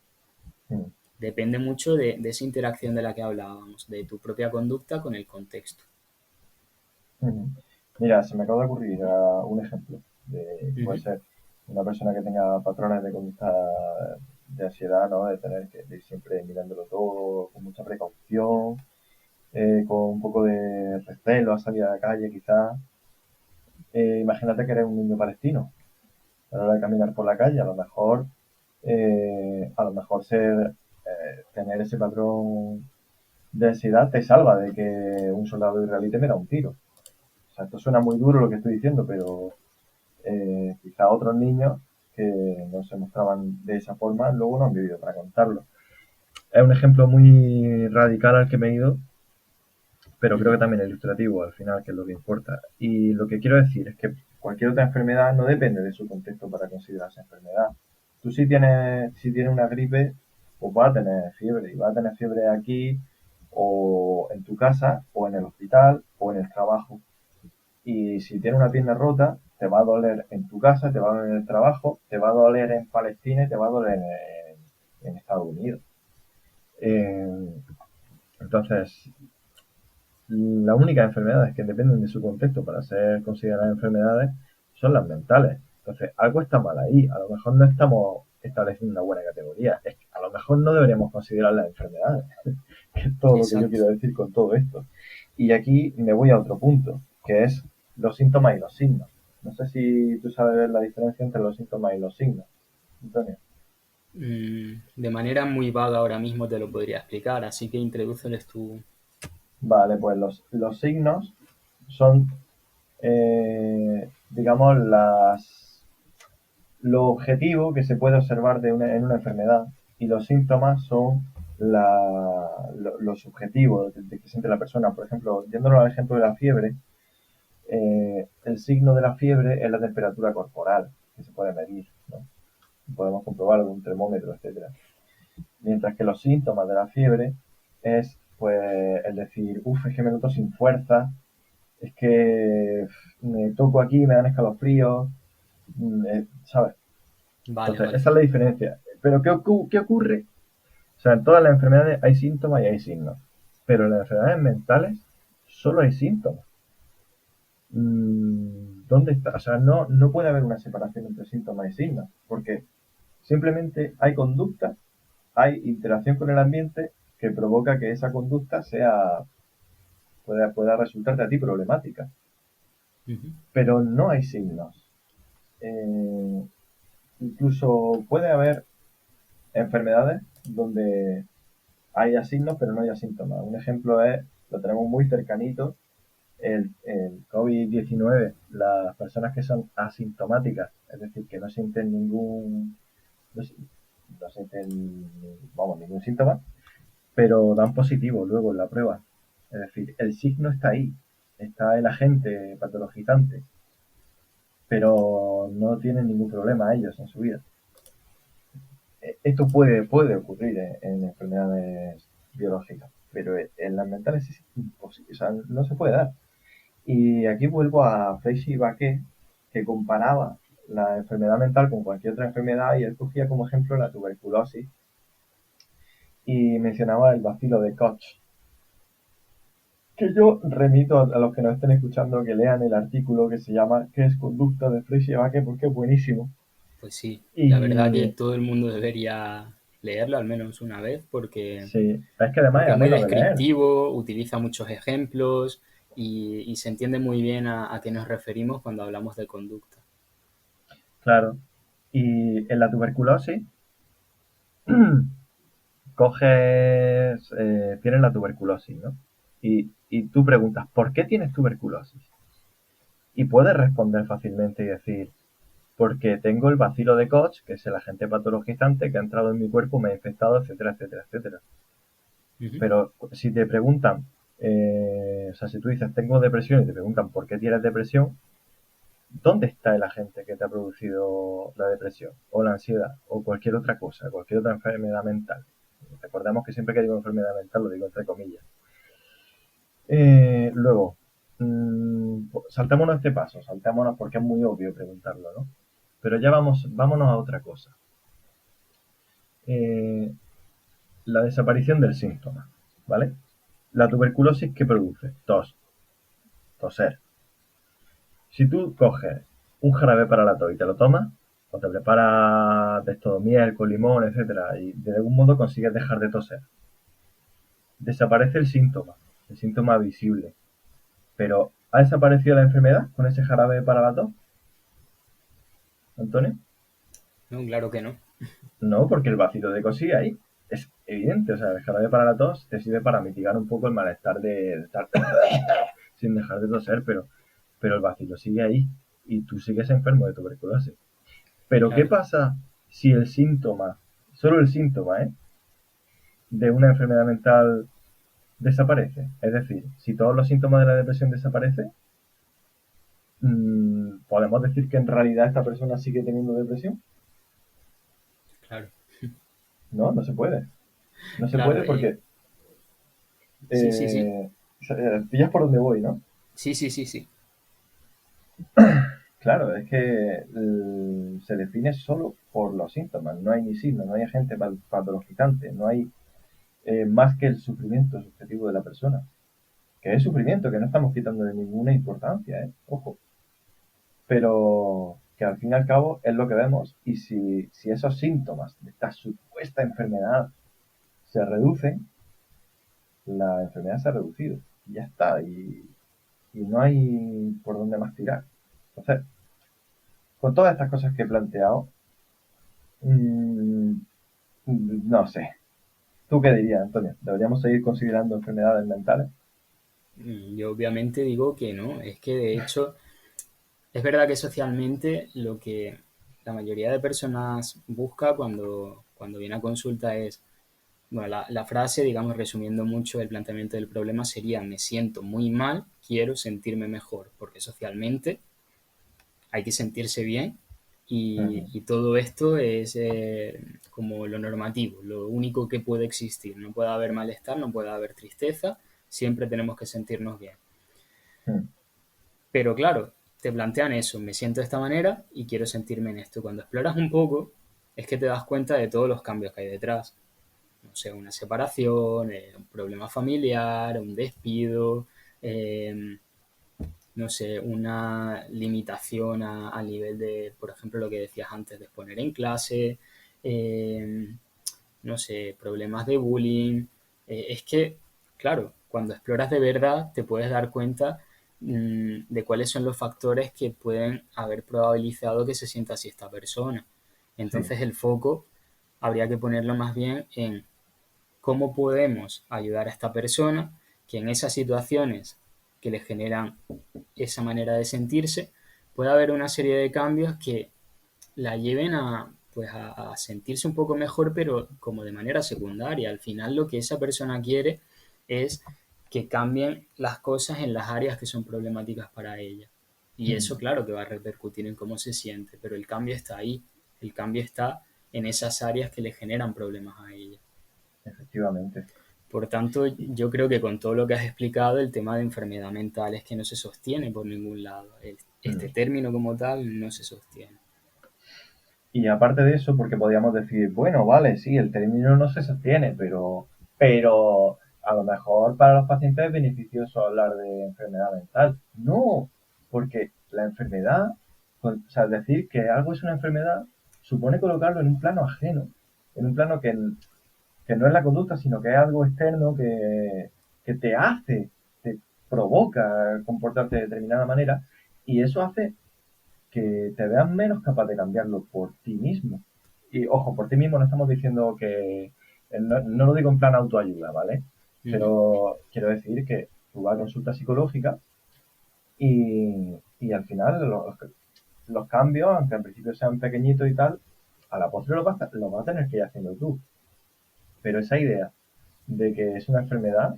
Mm, Depende mucho de esa interacción de la que hablábamos, de tu propia conducta con el contexto. mm. Mira, se me acaba de ocurrir un ejemplo de puede Ujú. ser una persona que tenga patrones de conducta de ansiedad, ¿no? De ir siempre mirándolo todo con mucha precaución, con un poco de recelo a salir a la calle, quizás. Imagínate que eres un niño palestino. A la hora de caminar por la calle, a lo mejor tener ese patrón de ansiedad te salva de que un soldado israelí te meta un tiro. O sea, esto suena muy duro lo que estoy diciendo, pero quizá otros niños que no se mostraban de esa forma luego no han vivido para contarlo. Es un ejemplo muy radical al que me he ido, pero creo que Ujú. también ilustrativo al final, que es lo que importa. Y lo que quiero decir es que cualquier otra enfermedad no depende de su contexto para considerarse enfermedad. Tú si tienes una gripe, pues vas a tener fiebre, y vas a tener fiebre aquí, o en tu casa, o en el hospital, o en el trabajo. Y si tienes una pierna rota, te va a doler en tu casa, te va a doler en el trabajo, te va a doler en Palestina y te va a doler en Estados Unidos. Eh, entonces, las únicas enfermedades que dependen de su contexto para ser consideradas enfermedades son las mentales. Entonces, algo está mal ahí. A lo mejor no estamos estableciendo una buena categoría. Es que a lo mejor no deberíamos considerar las enfermedades. Que es todo lo que yo Exacto. quiero decir con todo esto. Y aquí me voy a otro punto, que es los síntomas y los signos. No sé si tú sabes ver la diferencia entre los síntomas y los signos, Antonio. De manera muy vaga ahora mismo te lo podría explicar, así que introdúceles tú. Vale, pues los signos son, digamos, lo objetivo que se puede observar en una enfermedad y los síntomas son lo subjetivo de que siente la persona. Por ejemplo, yéndonos al ejemplo de la fiebre, el signo de la fiebre es la temperatura corporal que se puede medir, ¿no? Podemos comprobarlo con un termómetro, etcétera. Mientras que los síntomas de la fiebre es, pues, el decir, uff, es que me noto sin fuerza, es que me toco aquí y me dan escalofríos, ¿sabes? Vale, Entonces, vale. esa es la diferencia. Pero ¿qué ocurre? O sea, en todas las enfermedades hay síntomas y hay signos. Pero en las enfermedades mentales solo hay síntomas. ¿Dónde está? O sea, no puede haber una separación entre síntomas y signos, porque simplemente hay conducta, hay interacción con el ambiente que provoca que esa conducta pueda resultarte a ti problemática. Ujú. Pero no hay signos. Eh, Incluso puede haber enfermedades donde haya signos pero no haya síntomas. Un ejemplo es, lo tenemos muy cercanito, el COVID-19, las personas que son asintomáticas, es decir, que no sienten no, no sienten, vamos, ningún síntoma, pero dan positivo luego en la prueba. Es decir, el signo está ahí, está el agente patologizante, pero no tienen ningún problema ellos en su vida. Esto puede ocurrir en enfermedades biológicas, pero en las mentales es imposible, o sea, no se puede dar. Y aquí vuelvo a Freixe y Baquet, que comparaba la enfermedad mental con cualquier otra enfermedad y él cogía como ejemplo la tuberculosis y mencionaba el bacilo de Koch. Que yo remito a los que nos estén escuchando que lean el artículo que se llama ¿Qué es conducta? De Freixe y Baquet porque es buenísimo. Pues sí, la verdad que Y todo el mundo debería leerlo al menos una vez sí, es que además porque es es muy ameno de leer. descriptivo, utiliza muchos ejemplos y se entiende muy bien a qué nos referimos cuando hablamos de conducta. Claro. Y en la tuberculosis, tienes la tuberculosis, ¿no? Y tú preguntas, ¿por qué tienes tuberculosis? Y puedes responder fácilmente y decir, porque tengo el bacilo de Koch, que es el agente patologizante que ha entrado en mi cuerpo, me ha infectado, etcétera, etcétera, etcétera. Ujú. Pero si te preguntan, o sea, si tú dices tengo depresión y te preguntan por qué tienes depresión, ¿dónde está el agente que te ha producido la depresión o la ansiedad o cualquier otra cosa, cualquier otra enfermedad mental? Recordemos que siempre que digo enfermedad mental lo digo entre comillas. Luego, saltémonos este paso, saltémonos porque es muy obvio preguntarlo, ¿no? Pero ya vámonos a otra cosa. Eh, la desaparición del síntoma, ¿vale? La tuberculosis, ¿qué produce? Toser. Si tú coges un jarabe para la tos y te lo tomas, o te preparas de esto miel con limón, etcétera, y de algún modo consigues dejar de toser, desaparece el síntoma visible. Pero ¿ha desaparecido la enfermedad con ese jarabe para la tos, Antonio? No, claro que no. No, porque el vacío de tos sigue ahí. Es evidente, o sea, el jarabe para la tos te sirve para mitigar un poco el malestar de estar sin dejar de toser, pero el vacío sigue ahí y tú sigues enfermo de tuberculosis. Pero ¿qué Claro. pasa si el síntoma, solo el síntoma, de una enfermedad mental desaparece? Es decir, si todos los síntomas de la depresión desaparecen, ¿podemos decir que en realidad esta persona sigue teniendo depresión? Claro, No, no se puede. No se claro. puede porque Sí, sí, sí. pillas por donde voy, ¿no? Sí, sí, sí, sí. Claro, es que se define solo por los síntomas, no hay ni signos, no hay agente patologizante, no hay más que el sufrimiento subjetivo de la persona, que es sufrimiento, que no estamos quitando de ninguna importancia, ojo, pero que al fin y al cabo es lo que vemos y si esos síntomas de esta supuesta enfermedad se reducen, la enfermedad se ha reducido y ya está, y no hay por dónde más tirar. Entonces, con todas estas cosas que he planteado, mmm, no sé. ¿Tú qué dirías, Antonio? ¿Deberíamos seguir considerando enfermedades mentales? Yo obviamente digo que no, es que de hecho es verdad que socialmente lo que la mayoría de personas busca cuando viene a consulta es, bueno, la frase, digamos, resumiendo mucho el planteamiento del problema sería me siento muy mal, quiero sentirme mejor, porque socialmente hay que sentirse bien Ujú. y todo esto es como lo normativo, lo único que puede existir. No puede haber malestar, no puede haber tristeza, siempre tenemos que sentirnos bien. Mm. Pero claro, te plantean eso, me siento de esta manera y quiero sentirme en esto. Cuando exploras un poco, es que te das cuenta de todos los cambios que hay detrás. No sé, una separación, un problema familiar, un despido, eh, no sé, una limitación a nivel de, por ejemplo, lo que decías antes, de exponer en clase, eh, no sé, problemas de bullying. Es que, claro, cuando exploras de verdad te puedes dar cuenta de cuáles son los factores que pueden haber probabilizado que se sienta así esta persona. Sí. Entonces el foco habría que ponerlo más bien en cómo podemos ayudar a esta persona que en esas situaciones que le generan esa manera de sentirse, puede haber una serie de cambios que la lleven a sentirse un poco mejor, pero como de manera secundaria. Al final lo que esa persona quiere es que cambien las cosas en las áreas que son problemáticas para ella. Y eso, Mm. claro, que va a repercutir en cómo se siente, pero el cambio está ahí, el cambio está en esas áreas que le generan problemas a ella. Efectivamente. Por tanto, Y, yo creo que con todo lo que has explicado, el tema de enfermedad mental es que no se sostiene por ningún lado. Este mm. término como tal no se sostiene. Y aparte de eso, porque podríamos decir, bueno, vale, sí, el término no se sostiene, pero a lo mejor para los pacientes es beneficioso hablar de enfermedad mental. No, porque la enfermedad, o sea, decir que algo es una enfermedad supone colocarlo en un plano ajeno, en un plano que no es la conducta, sino que es algo externo que te hace, te provoca comportarte de determinada manera, y eso hace que te veas menos capaz de cambiarlo por ti mismo. Y ojo, por ti mismo no estamos diciendo que, no lo digo en plan autoayuda, ¿vale? Ujú. Pero quiero decir que tú vas a consulta psicológica y al final los cambios, aunque en principio sean pequeñitos y tal, a la postre lo vas a tener que ir haciendo tú. Pero esa idea de que es una enfermedad,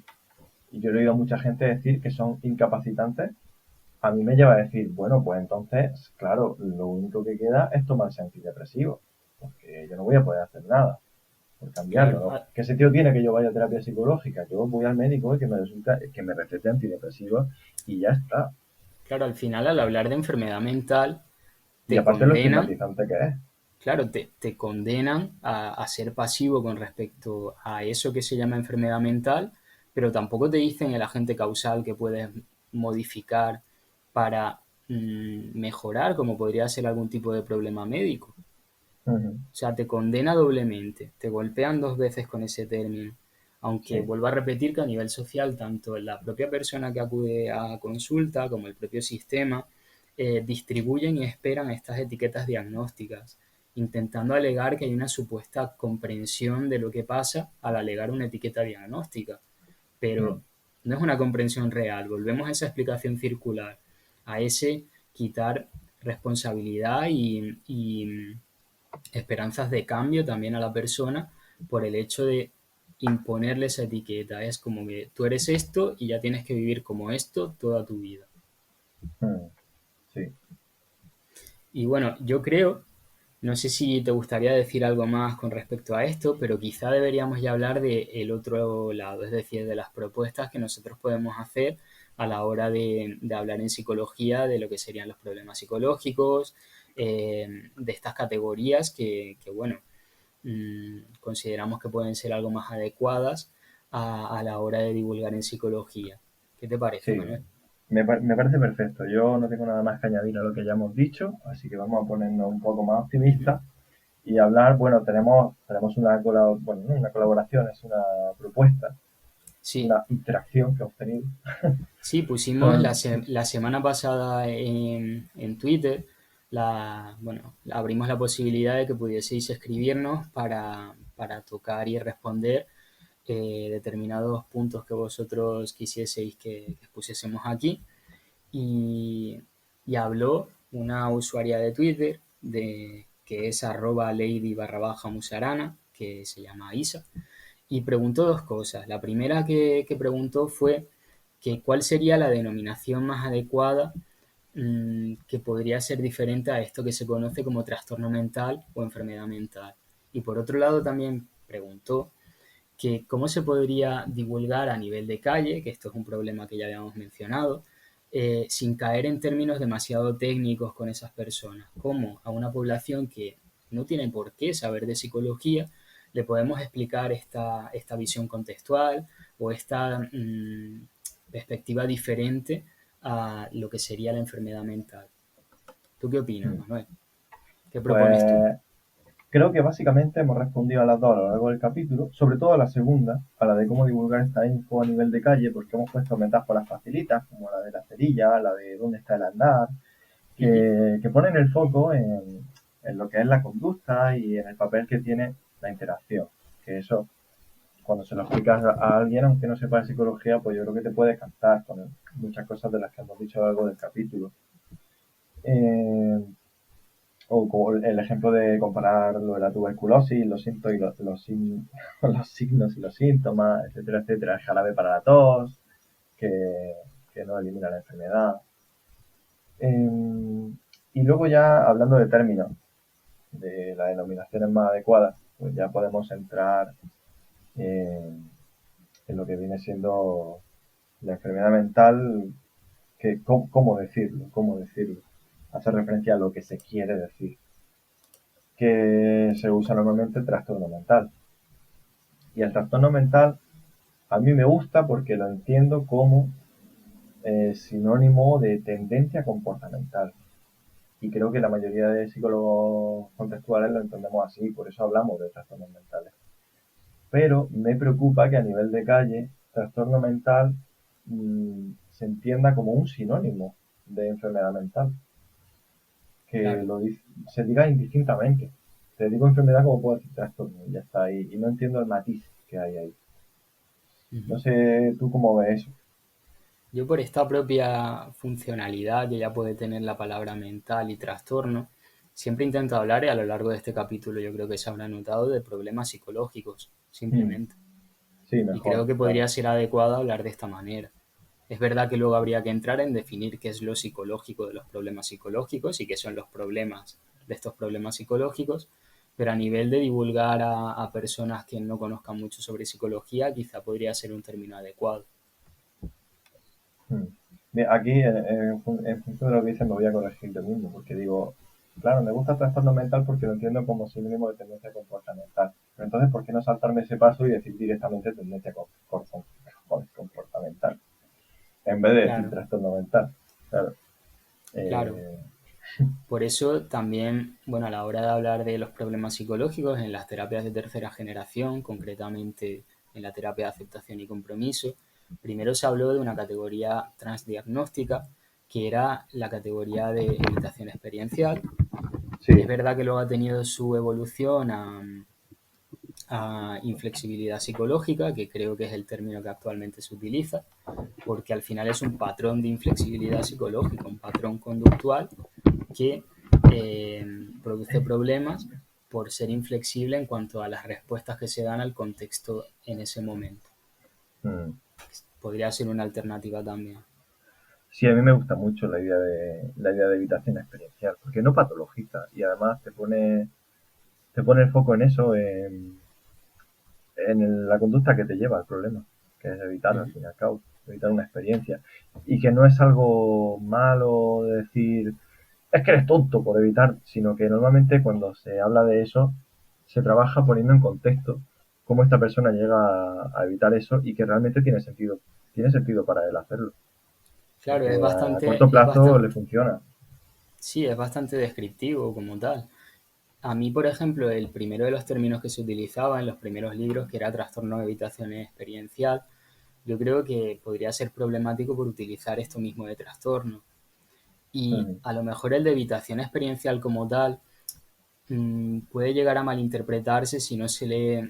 y yo he oído a mucha gente decir que son incapacitantes, a mí me lleva a decir, bueno, pues entonces, claro, lo único que queda es tomarse antidepresivos, porque yo no voy a poder hacer nada por cambiarlo, Claro, ¿no? ¿Qué sentido tiene que yo vaya a terapia psicológica? Yo voy al médico y que me resulta que me recete antidepresivos y ya está. claro, al final al hablar de enfermedad mental Y te aparte lo condenan, estigmatizante que es. claro, te condenan a ser pasivo con respecto a eso que se llama enfermedad mental, pero tampoco te dicen el agente causal que puedes modificar para mejorar, como podría ser algún tipo de problema médico. Uh -huh. O sea, te condena doblemente, te golpean dos veces con ese término. Aunque Sí. vuelvo a repetir que a nivel social, tanto la propia persona que acude a consulta como el propio sistema distribuyen y esperan estas etiquetas diagnósticas, intentando alegar que hay una supuesta comprensión de lo que pasa al alegar una etiqueta diagnóstica. Mm. Pero no es una comprensión real. Volvemos a esa explicación circular, a ese quitar responsabilidad y esperanzas de cambio también a la persona por el hecho de imponerle esa etiqueta. Es como que tú eres esto y ya tienes que vivir como esto toda tu vida. Mm. Sí. Y bueno, yo creo, no sé si te gustaría decir algo más con respecto a esto, pero quizá deberíamos ya hablar del otro lado, es decir, de las propuestas que nosotros podemos hacer a la hora de hablar en psicología de lo que serían los problemas psicológicos, de estas categorías bueno, consideramos que pueden ser algo más adecuadas a la hora de divulgar en psicología. ¿Qué te parece, Sí, Manuel? me parece perfecto. Yo no tengo nada más que añadir a lo que ya hemos dicho, así que vamos a ponernos un poco más Ujú. optimistas y hablar, bueno, tenemos bueno, no una colaboración, es una propuesta, Sí, una interacción que hemos tenido sí, pusimos con, la semana pasada en Twitter, bueno, abrimos la posibilidad de que pudieseis escribirnos para tocar y responder determinados puntos que vosotros quisieseis que expusiésemos aquí. Y, y habló una usuaria de Twitter que es arroba lady barra baja musarana, que se llama Isa, y preguntó dos cosas. La primera que preguntó fue que cuál sería la denominación más adecuada que podría ser diferente a esto que se conoce como trastorno mental o enfermedad mental. Y por otro lado también preguntó que cómo se podría divulgar a nivel de calle, que esto es un problema que ya habíamos mencionado, sin caer en términos demasiado técnicos con esas personas, cómo a una población que no tiene por qué saber de psicología le podemos explicar esta visión contextual o esta perspectiva diferente a lo que sería la enfermedad mental. ¿Tú qué opinas, Manuel? ¿Qué propones tú? pues creo que básicamente hemos respondido a las dos a lo largo del capítulo, sobre todo a la segunda, a la de cómo divulgar esta info a nivel de calle, porque hemos puesto metáforas facilitas, como la de la cerilla, la de dónde está el andar, Uh -huh. que ponen el foco en lo que es la conducta y en el papel que tiene la interacción. Que eso, cuando se lo explicas a alguien, aunque no sepa de psicología, pues yo creo que te puede captar con muchas cosas de las que hemos dicho a lo largo del capítulo. Eh, o como el ejemplo de comparar lo de la tuberculosis, los síntomas y los signos y los síntomas, etcétera, etcétera, el jarabe para la tos, que no elimina la enfermedad. Y luego ya hablando de términos, de las denominaciones más adecuadas, pues ya podemos entrar en lo que viene siendo la enfermedad mental, que cómo decirlo, hacer referencia a lo que se quiere decir, que se usa normalmente el trastorno mental. Y el trastorno mental a mí me gusta porque lo entiendo como sinónimo de tendencia comportamental. Y creo que la mayoría de psicólogos contextuales lo entendemos así, por eso hablamos de trastornos mentales. Pero me preocupa que a nivel de calle, trastorno mental se entienda como un sinónimo de enfermedad mental, que Claro. se diga indistintamente. Te digo enfermedad como puedo decir trastorno y ya está ahí. Y no entiendo el matiz que hay ahí. Uh -huh. No sé tú cómo ves eso. Yo por esta propia funcionalidad que ya puede tener la palabra mental y trastorno, siempre intento hablar y a lo largo de este capítulo yo creo que se habrá notado de problemas psicológicos, Hmm, simplemente. sí, Y mejor, creo que claro. podría ser adecuado hablar de esta manera. Es verdad que luego habría que entrar en definir qué es lo psicológico de los problemas psicológicos y qué son los problemas de estos problemas psicológicos, pero a nivel de divulgar a personas que no conozcan mucho sobre psicología, quizá podría ser un término adecuado. Hmm. Bien, aquí, en función de lo que dices, me voy a corregir yo mismo, porque digo, claro, me gusta trastorno mental porque lo entiendo como sinónimo de tendencia comportamental. Pero entonces, ¿por qué no saltarme ese paso y decir directamente tendencia comportamental? En vez de decir Claro, trastorno mental. Claro. claro. Eh, Por eso también, bueno, a la hora de hablar de los problemas psicológicos en las terapias de tercera generación, concretamente en la terapia de aceptación y compromiso, primero se habló de una categoría transdiagnóstica, que era la categoría de evitación experiencial. Es sí. verdad que luego ha tenido su evolución a inflexibilidad psicológica, que creo que es el término que actualmente se utiliza, porque al final es un patrón de inflexibilidad psicológica, un patrón conductual que produce problemas por ser inflexible en cuanto a las respuestas que se dan al contexto en ese momento. Mm. Podría ser una alternativa también. Sí, a mí me gusta mucho la idea de evitación experiencial, porque no patologiza y además te pone el foco en eso, en la conducta que te lleva al problema, que es evitar Uh al -huh. fin y al cabo. evitar una experiencia. Y que no es algo malo de decir, es que eres tonto por evitar, sino que normalmente cuando se habla de eso, se trabaja poniendo en contexto cómo esta persona llega a evitar eso y que realmente tiene sentido para él hacerlo, Claro, porque a corto plazo le funciona. sí, es bastante descriptivo como tal. A mí, por ejemplo, el primero de los términos que se utilizaba en los primeros libros, que era trastorno de evitación experiencial, yo creo que podría ser problemático por utilizar esto mismo de trastorno. Y Mm, a lo mejor el de evitación experiencial como tal puede llegar a malinterpretarse si no se lee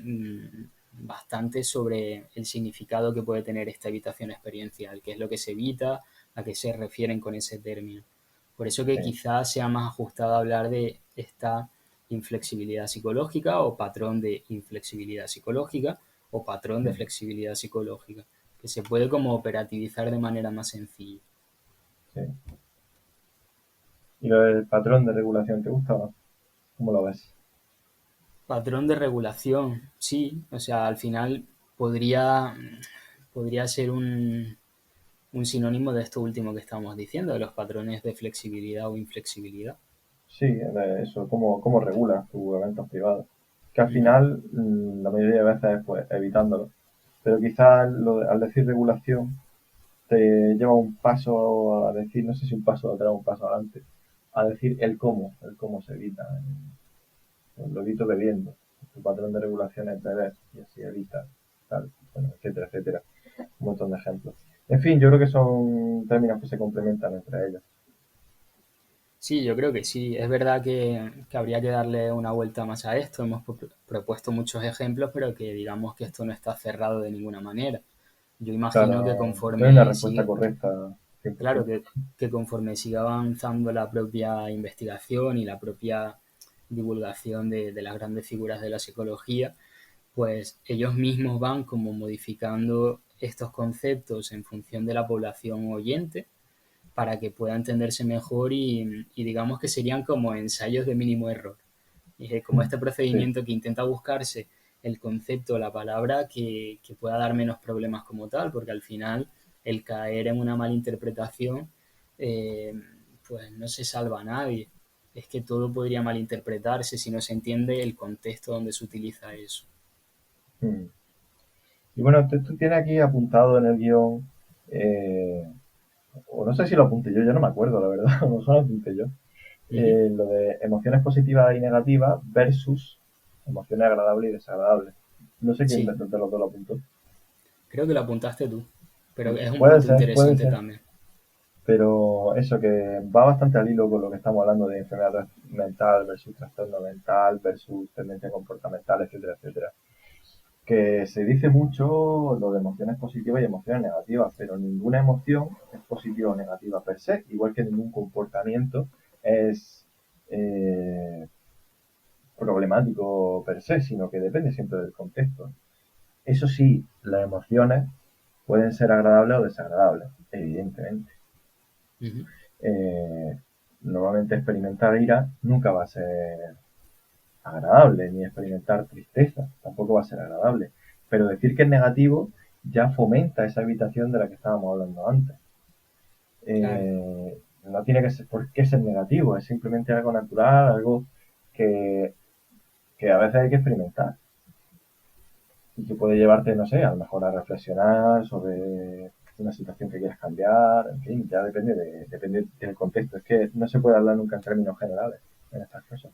bastante sobre el significado que puede tener esta evitación experiencial, qué es lo que se evita, a qué se refieren con ese término. Por eso que sí, quizás sea más ajustado hablar de esta inflexibilidad psicológica o patrón de inflexibilidad psicológica o patrón de mm, flexibilidad psicológica, que se puede como operativizar de manera más sencilla. sí. ¿Y lo del patrón de regulación te gusta o no? ¿Cómo lo ves? Patrón de regulación, sí, o sea, al final podría, podría ser un sinónimo de esto último que estamos diciendo, de los patrones de flexibilidad o inflexibilidad. Sí, de eso, cómo regulas tus eventos privados. Que al Ujú. final, la mayoría de veces, pues evitándolo. Pero quizás al decir regulación, te lleva un paso a decir, no sé si un paso atrás o un paso adelante, a decir el cómo se evita. Lo evito bebiendo. Tu patrón de regulación es beber y así evitas, tal, bueno, etcétera, etcétera. Un montón de ejemplos. En fin, yo creo que son términos que se complementan entre ellos. Sí, yo creo que sí. Es verdad que habría que darle una vuelta más a esto. Hemos propuesto muchos ejemplos, pero que digamos que esto no está cerrado de ninguna manera. Yo imagino que Claro, no hay una conforme respuesta sigue, correcta claro 100%. que conforme siga avanzando la propia investigación y la propia divulgación de las grandes figuras de la psicología, pues ellos mismos van como modificando estos conceptos en función de la población oyente para que pueda entenderse mejor y digamos que serían como ensayos de mínimo error. Y como este Sí. procedimiento que intenta buscarse el concepto, la palabra que pueda dar menos problemas como tal, porque al final el caer en una malinterpretación, eh, pues no se salva a nadie. Es que todo podría malinterpretarse si no se entiende el contexto donde se utiliza eso. Mm. Y bueno, tú tienes aquí apuntado en el guión, eh, o no sé si lo apunté yo, ya no me acuerdo, la verdad, a lo mejor lo apunté yo, Uh -huh. lo de emociones positivas y negativas versus emociones agradables y desagradables. No sé quién Sí, de los dos lo apuntó. creo que lo apuntaste tú, pero es un Puede punto ser, puede interesante ser. también. Pero eso que va bastante al hilo con lo que estamos hablando de enfermedad mental versus trastorno mental versus tendencia comportamental, etcétera, etcétera. Que se dice mucho lo de emociones positivas y emociones negativas, pero ninguna emoción es positiva o negativa per se, igual que ningún comportamiento es problemático per se, sino que depende siempre del contexto. Eso sí, las emociones pueden ser agradables o desagradables, evidentemente. Uh -huh. Eh, Normalmente experimentar ira nunca va a ser agradable, ni experimentar tristeza tampoco va a ser agradable. Pero decir que es negativo ya fomenta esa evitación de la que estábamos hablando antes. Claro. No tiene que ser, por qué ser negativo, es simplemente algo natural, algo que, que a veces hay que experimentar y que puede llevarte, no sé, a lo mejor a reflexionar sobre una situación que quieras cambiar, en fin, ya depende del contexto. Es que no se puede hablar nunca en términos generales en estas cosas.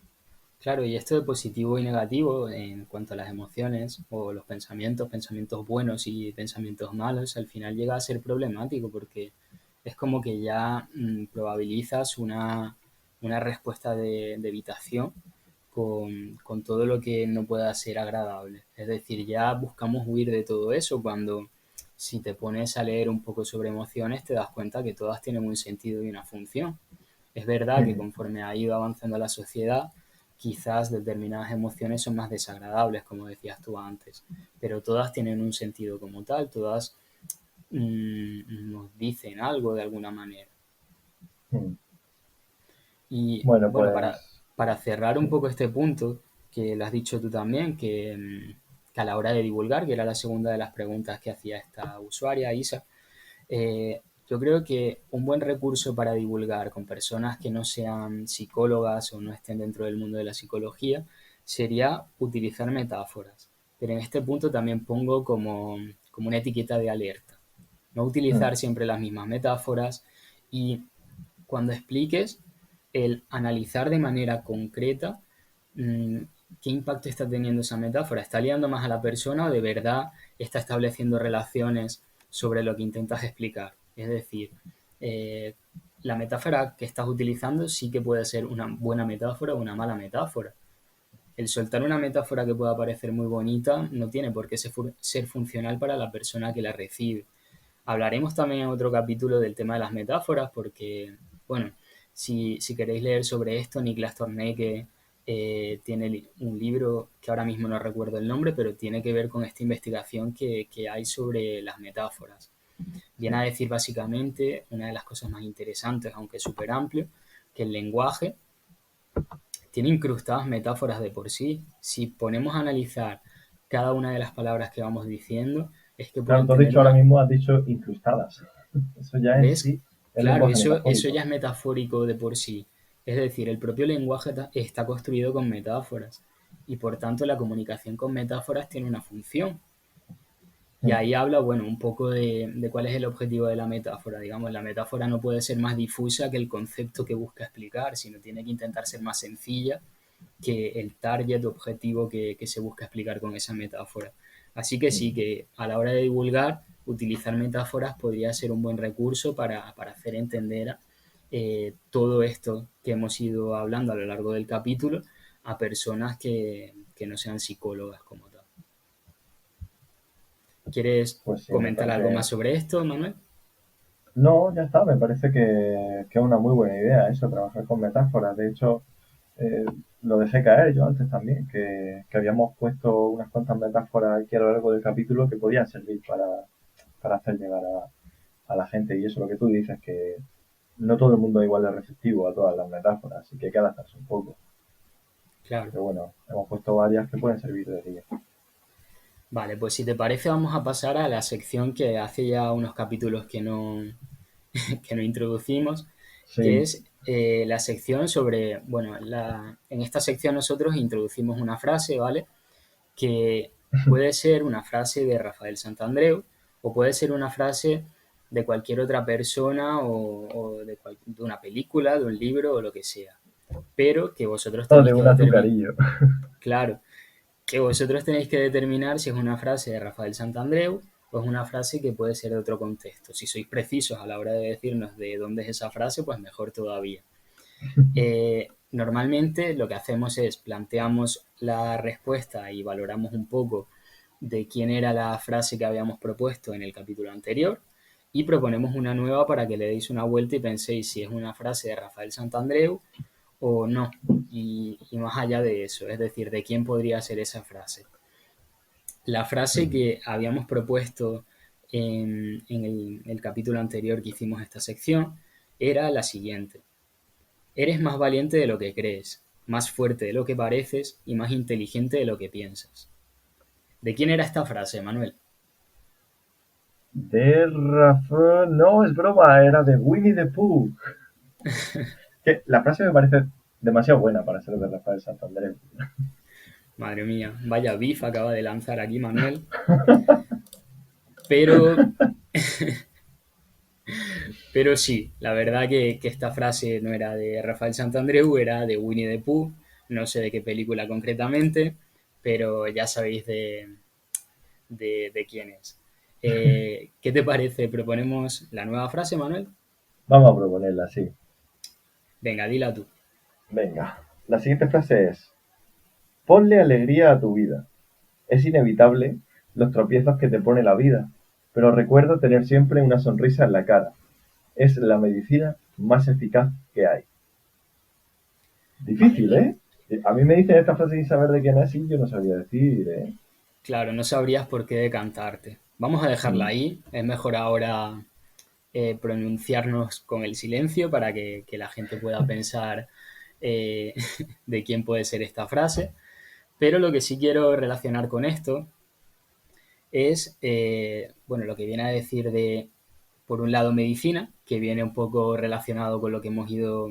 Claro, y esto de positivo y negativo en cuanto a las emociones o los pensamientos, pensamientos buenos y pensamientos malos, al final llega a ser problemático porque es como que ya probabilizas una respuesta de evitación con todo lo que no pueda ser agradable. Es decir, ya buscamos huir de todo eso cuando si te pones a leer un poco sobre emociones te das cuenta que todas tienen un sentido y una función. Es verdad que conforme ha ido avanzando la sociedad, quizás determinadas emociones son más desagradables, como decías tú antes, pero todas tienen un sentido como tal, todas nos dicen algo de alguna manera. Y Bueno, bueno, pues para cerrar un sí. poco este punto, que lo has dicho tú también, que a la hora de divulgar, que era la segunda de las preguntas que hacía esta usuaria, Isa, Yo creo que un buen recurso para divulgar con personas que no sean psicólogas o no estén dentro del mundo de la psicología sería utilizar metáforas. Pero en este punto también pongo como una etiqueta de alerta. No Mm, utilizar siempre las mismas metáforas y cuando expliques, el analizar de manera concreta mmm, qué impacto está teniendo esa metáfora. ¿Está liando más a la persona o de verdad está estableciendo relaciones sobre lo que intentas explicar? Es decir, eh, la metáfora que estás utilizando sí que puede ser una buena metáfora o una mala metáfora. El soltar una metáfora que pueda parecer muy bonita no tiene por qué ser funcional para la persona que la recibe. Hablaremos también en otro capítulo del tema de las metáforas, porque, bueno, si queréis leer sobre esto, Niklas Torneke tiene un libro que ahora mismo no recuerdo el nombre, pero tiene que ver con esta investigación que hay sobre las metáforas. Viene a sí. decir básicamente una de las cosas más interesantes, aunque súper amplio, que el lenguaje tiene incrustadas metáforas de por sí. Si ponemos a analizar cada una de las palabras que vamos diciendo, es que Claro, pueden tú has tener dicho ahora una. mismo, has dicho incrustadas. Eso ya en ¿Ves? sí es Claro, lenguaje eso metafórico. ya es metafórico de por sí. Es decir, el propio lenguaje está construido con metáforas y por tanto la comunicación con metáforas tiene una función. Y Mm, ahí habla, bueno, un poco de cuál es el objetivo de la metáfora. Digamos, la metáfora no puede ser más difusa que el concepto que busca explicar, sino tiene que intentar ser más sencilla que el target objetivo que se busca explicar con esa metáfora. Así que sí, mm. que a la hora de divulgar, utilizar metáforas podría ser un buen recurso para hacer entender todo esto que hemos ido hablando a lo largo del capítulo a personas que no sean psicólogas como tal. ¿Quieres Pues sí, me comentar algo más parece. sobre esto, Manuel? No, ya está, me parece que es una muy buena idea eso, trabajar con metáforas. De hecho, eh, lo dejé caer yo antes también, que habíamos puesto unas cuantas metáforas aquí a lo largo del capítulo que podían servir para hacer llegar a la gente. Y eso lo que tú dices, que no todo el mundo es igual de receptivo a todas las metáforas, así que hay que adaptarse un poco. Claro. Pero bueno, hemos puesto varias que pueden servir de guía. Vale, pues si te parece vamos a pasar a la sección que hace ya unos capítulos que no introducimos, que Sí, es la sección sobre, bueno, en esta sección nosotros introducimos una frase, ¿vale? Que puede ser una frase de Rafael Santandreu o puede ser una frase de cualquier otra persona o de una película, de un libro o lo que sea. Pero que vosotros o de tenéis que un determinar, azucarillo. claro, que vosotros tenéis que determinar si es una frase de Rafael Santandreu o es una frase que puede ser de otro contexto. Si sois precisos a la hora de decirnos de dónde es esa frase, pues mejor todavía. Normalmente lo que hacemos es planteamos la respuesta y valoramos un poco de quién era la frase que habíamos propuesto en el capítulo anterior y proponemos una nueva para que le deis una vuelta y penséis si es una frase de Rafael Santandreu o no. Y más allá de eso, es decir, de quién podría ser esa frase. La frase que habíamos propuesto en el capítulo anterior que hicimos esta sección era la siguiente. Eres más valiente de lo que crees, más fuerte de lo que pareces y más inteligente de lo que piensas. ¿De quién era esta frase, Manuel? De Rafa... No, es broma, era de Winnie the Pooh. Que la frase me parece demasiado buena para ser de Rafael Santander. Madre mía, vaya bif acaba de lanzar aquí Manuel. Pero, pero sí, la verdad que esta frase no era de Rafael Santandreu, era de Winnie the Pooh. No sé de qué película concretamente, pero ya sabéis de quién es. ¿Qué te parece? ¿Proponemos la nueva frase, Manuel? Vamos a proponerla así. Venga, dila tú. Venga. La siguiente frase es: ponle alegría a tu vida. Es inevitable los tropiezos que te pone la vida, pero recuerda tener siempre una sonrisa en la cara. Es la medicina más eficaz que hay. Vale, Difícil, ¿eh? A mí me dicen esta frase sin saber de quién es y yo no sabría decir, ¿eh? claro, no sabrías por qué decantarte. Vamos a dejarla Mm. ahí. Es mejor ahora pronunciarnos con el silencio para que la gente pueda pensar eh, de quién puede ser esta frase. Pero lo que sí quiero relacionar con esto es, bueno, lo que viene a decir de por un lado medicina, que viene un poco relacionado con lo que hemos ido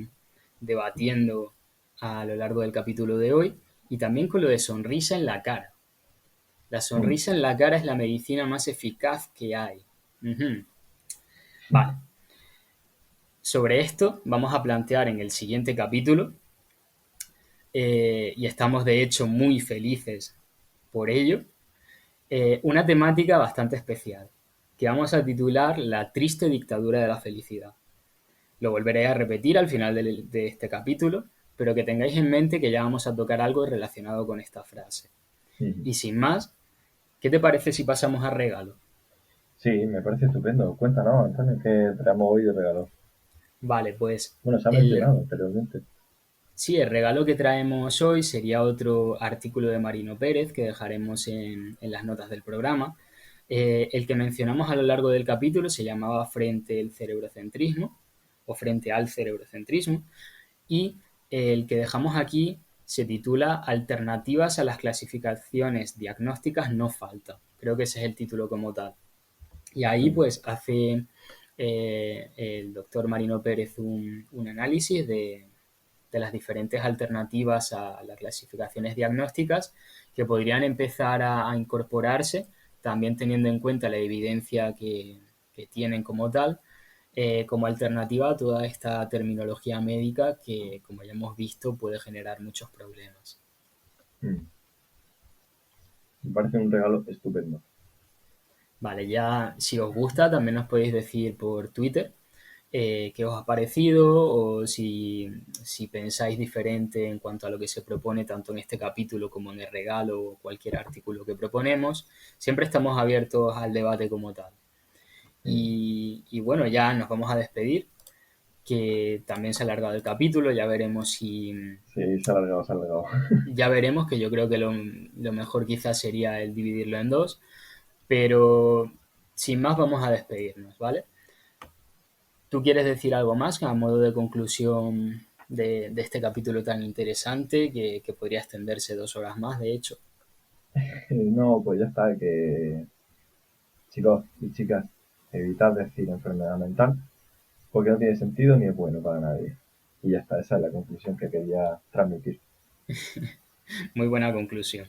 debatiendo a lo largo del capítulo de hoy, y también con lo de sonrisa en la cara. La Mm. sonrisa en la cara es la medicina más eficaz que hay. Ujú. Vale. Sobre esto vamos a plantear en el siguiente capítulo, y estamos de hecho muy felices por ello, una temática bastante especial, que vamos a titular La triste dictadura de la felicidad. Lo volveré a repetir al final de este capítulo, pero que tengáis en mente que ya vamos a tocar algo relacionado con esta frase. Ujú. Y sin más, ¿qué te parece si pasamos a regalo? Sí, me parece estupendo. Cuéntanos, Antonio, qué traemos hoy de regalo. Vale, pues Bueno, se ha el, mencionado anteriormente. sí, el regalo que traemos hoy sería otro artículo de Marino Pérez que dejaremos en las notas del programa. El que mencionamos a lo largo del capítulo se llamaba Frente al cerebrocentrismo o Frente al cerebrocentrismo, y el que dejamos aquí se titula Alternativas a las clasificaciones diagnósticas no falta. Creo que ese es el título como tal. Y ahí Mm. pues hace el doctor Marino Pérez un análisis de las diferentes alternativas a las clasificaciones diagnósticas que podrían empezar a incorporarse, también teniendo en cuenta la evidencia que tienen como tal, como alternativa a toda esta terminología médica que, como ya hemos visto, puede generar muchos problemas. Mm. Me parece un regalo estupendo. Vale, ya si os gusta, también nos podéis decir por Twitter qué os ha parecido o si pensáis diferente en cuanto a lo que se propone tanto en este capítulo como en el regalo o cualquier artículo que proponemos. Siempre estamos abiertos al debate como tal. Mm. Y bueno, ya nos vamos a despedir, que también se ha alargado el capítulo, ya veremos si... Sí, se ha alargado, se ha alargado. Ya veremos, que yo creo que lo mejor quizás sería el dividirlo en dos, pero sin más vamos a despedirnos, ¿vale? ¿Tú quieres decir algo más a modo de conclusión de este capítulo tan interesante que podría extenderse 2 horas más, de hecho? No, pues ya está, que chicos y chicas, evitad decir enfermedad mental, porque no tiene sentido ni es bueno para nadie. Y ya está, esa es la conclusión que quería transmitir. Muy buena conclusión.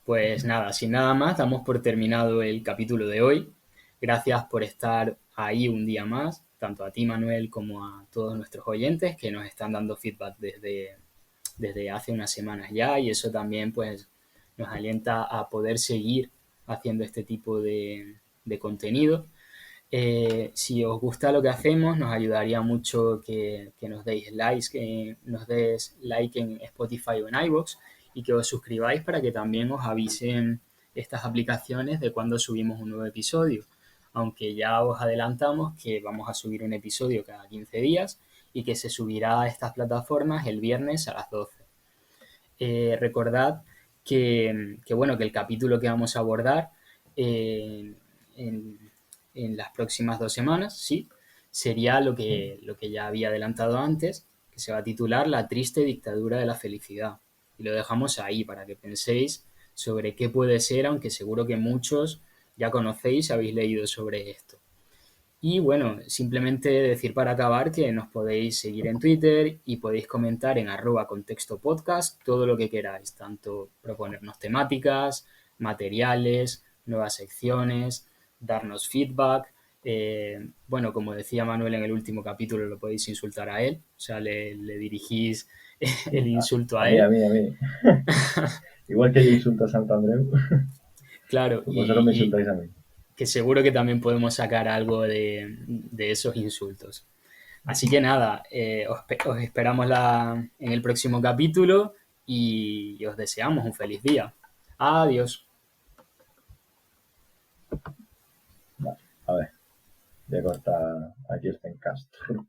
Pues nada, sin nada más, damos por terminado el capítulo de hoy. Gracias por estar ahí un día más, tanto a ti, Manuel, como a todos nuestros oyentes que nos están dando feedback desde hace unas semanas ya, y eso también pues nos alienta a poder seguir haciendo este tipo de contenido. Si os gusta lo que hacemos, nos ayudaría mucho que nos deis likes, que nos des like en Spotify o en iVoox, y que os suscribáis para que también os avisen estas aplicaciones de cuando subimos un nuevo episodio. Aunque ya os adelantamos que vamos a subir un episodio cada 15 días y que se subirá a estas plataformas el viernes a las 12. Recordad bueno, que el capítulo que vamos a abordar eh, en, en las próximas 2 semanas, sí, sería lo que ya había adelantado antes, que se va a titular La triste dictadura de la felicidad. Y lo dejamos ahí para que penséis sobre qué puede ser, aunque seguro que muchos ya conocéis y habéis leído sobre esto. Y bueno, simplemente decir para acabar que nos podéis seguir en Twitter y podéis comentar en @contextopodcast todo lo que queráis, tanto proponernos temáticas, materiales, nuevas secciones, darnos feedback. Bueno, como decía Manuel en el último capítulo, lo podéis insultar a él, o sea, le dirigís el insulto A a mí, a él. mí, a mí. Igual que yo insulto a Santandreu, Claro, pues vosotros me y insultáis a mí. que seguro que también podemos sacar algo de esos insultos. Así que nada, os esperamos en el próximo capítulo y os deseamos un feliz día. Adiós. Vale, a ver, voy a cortar aquí el Zencastr.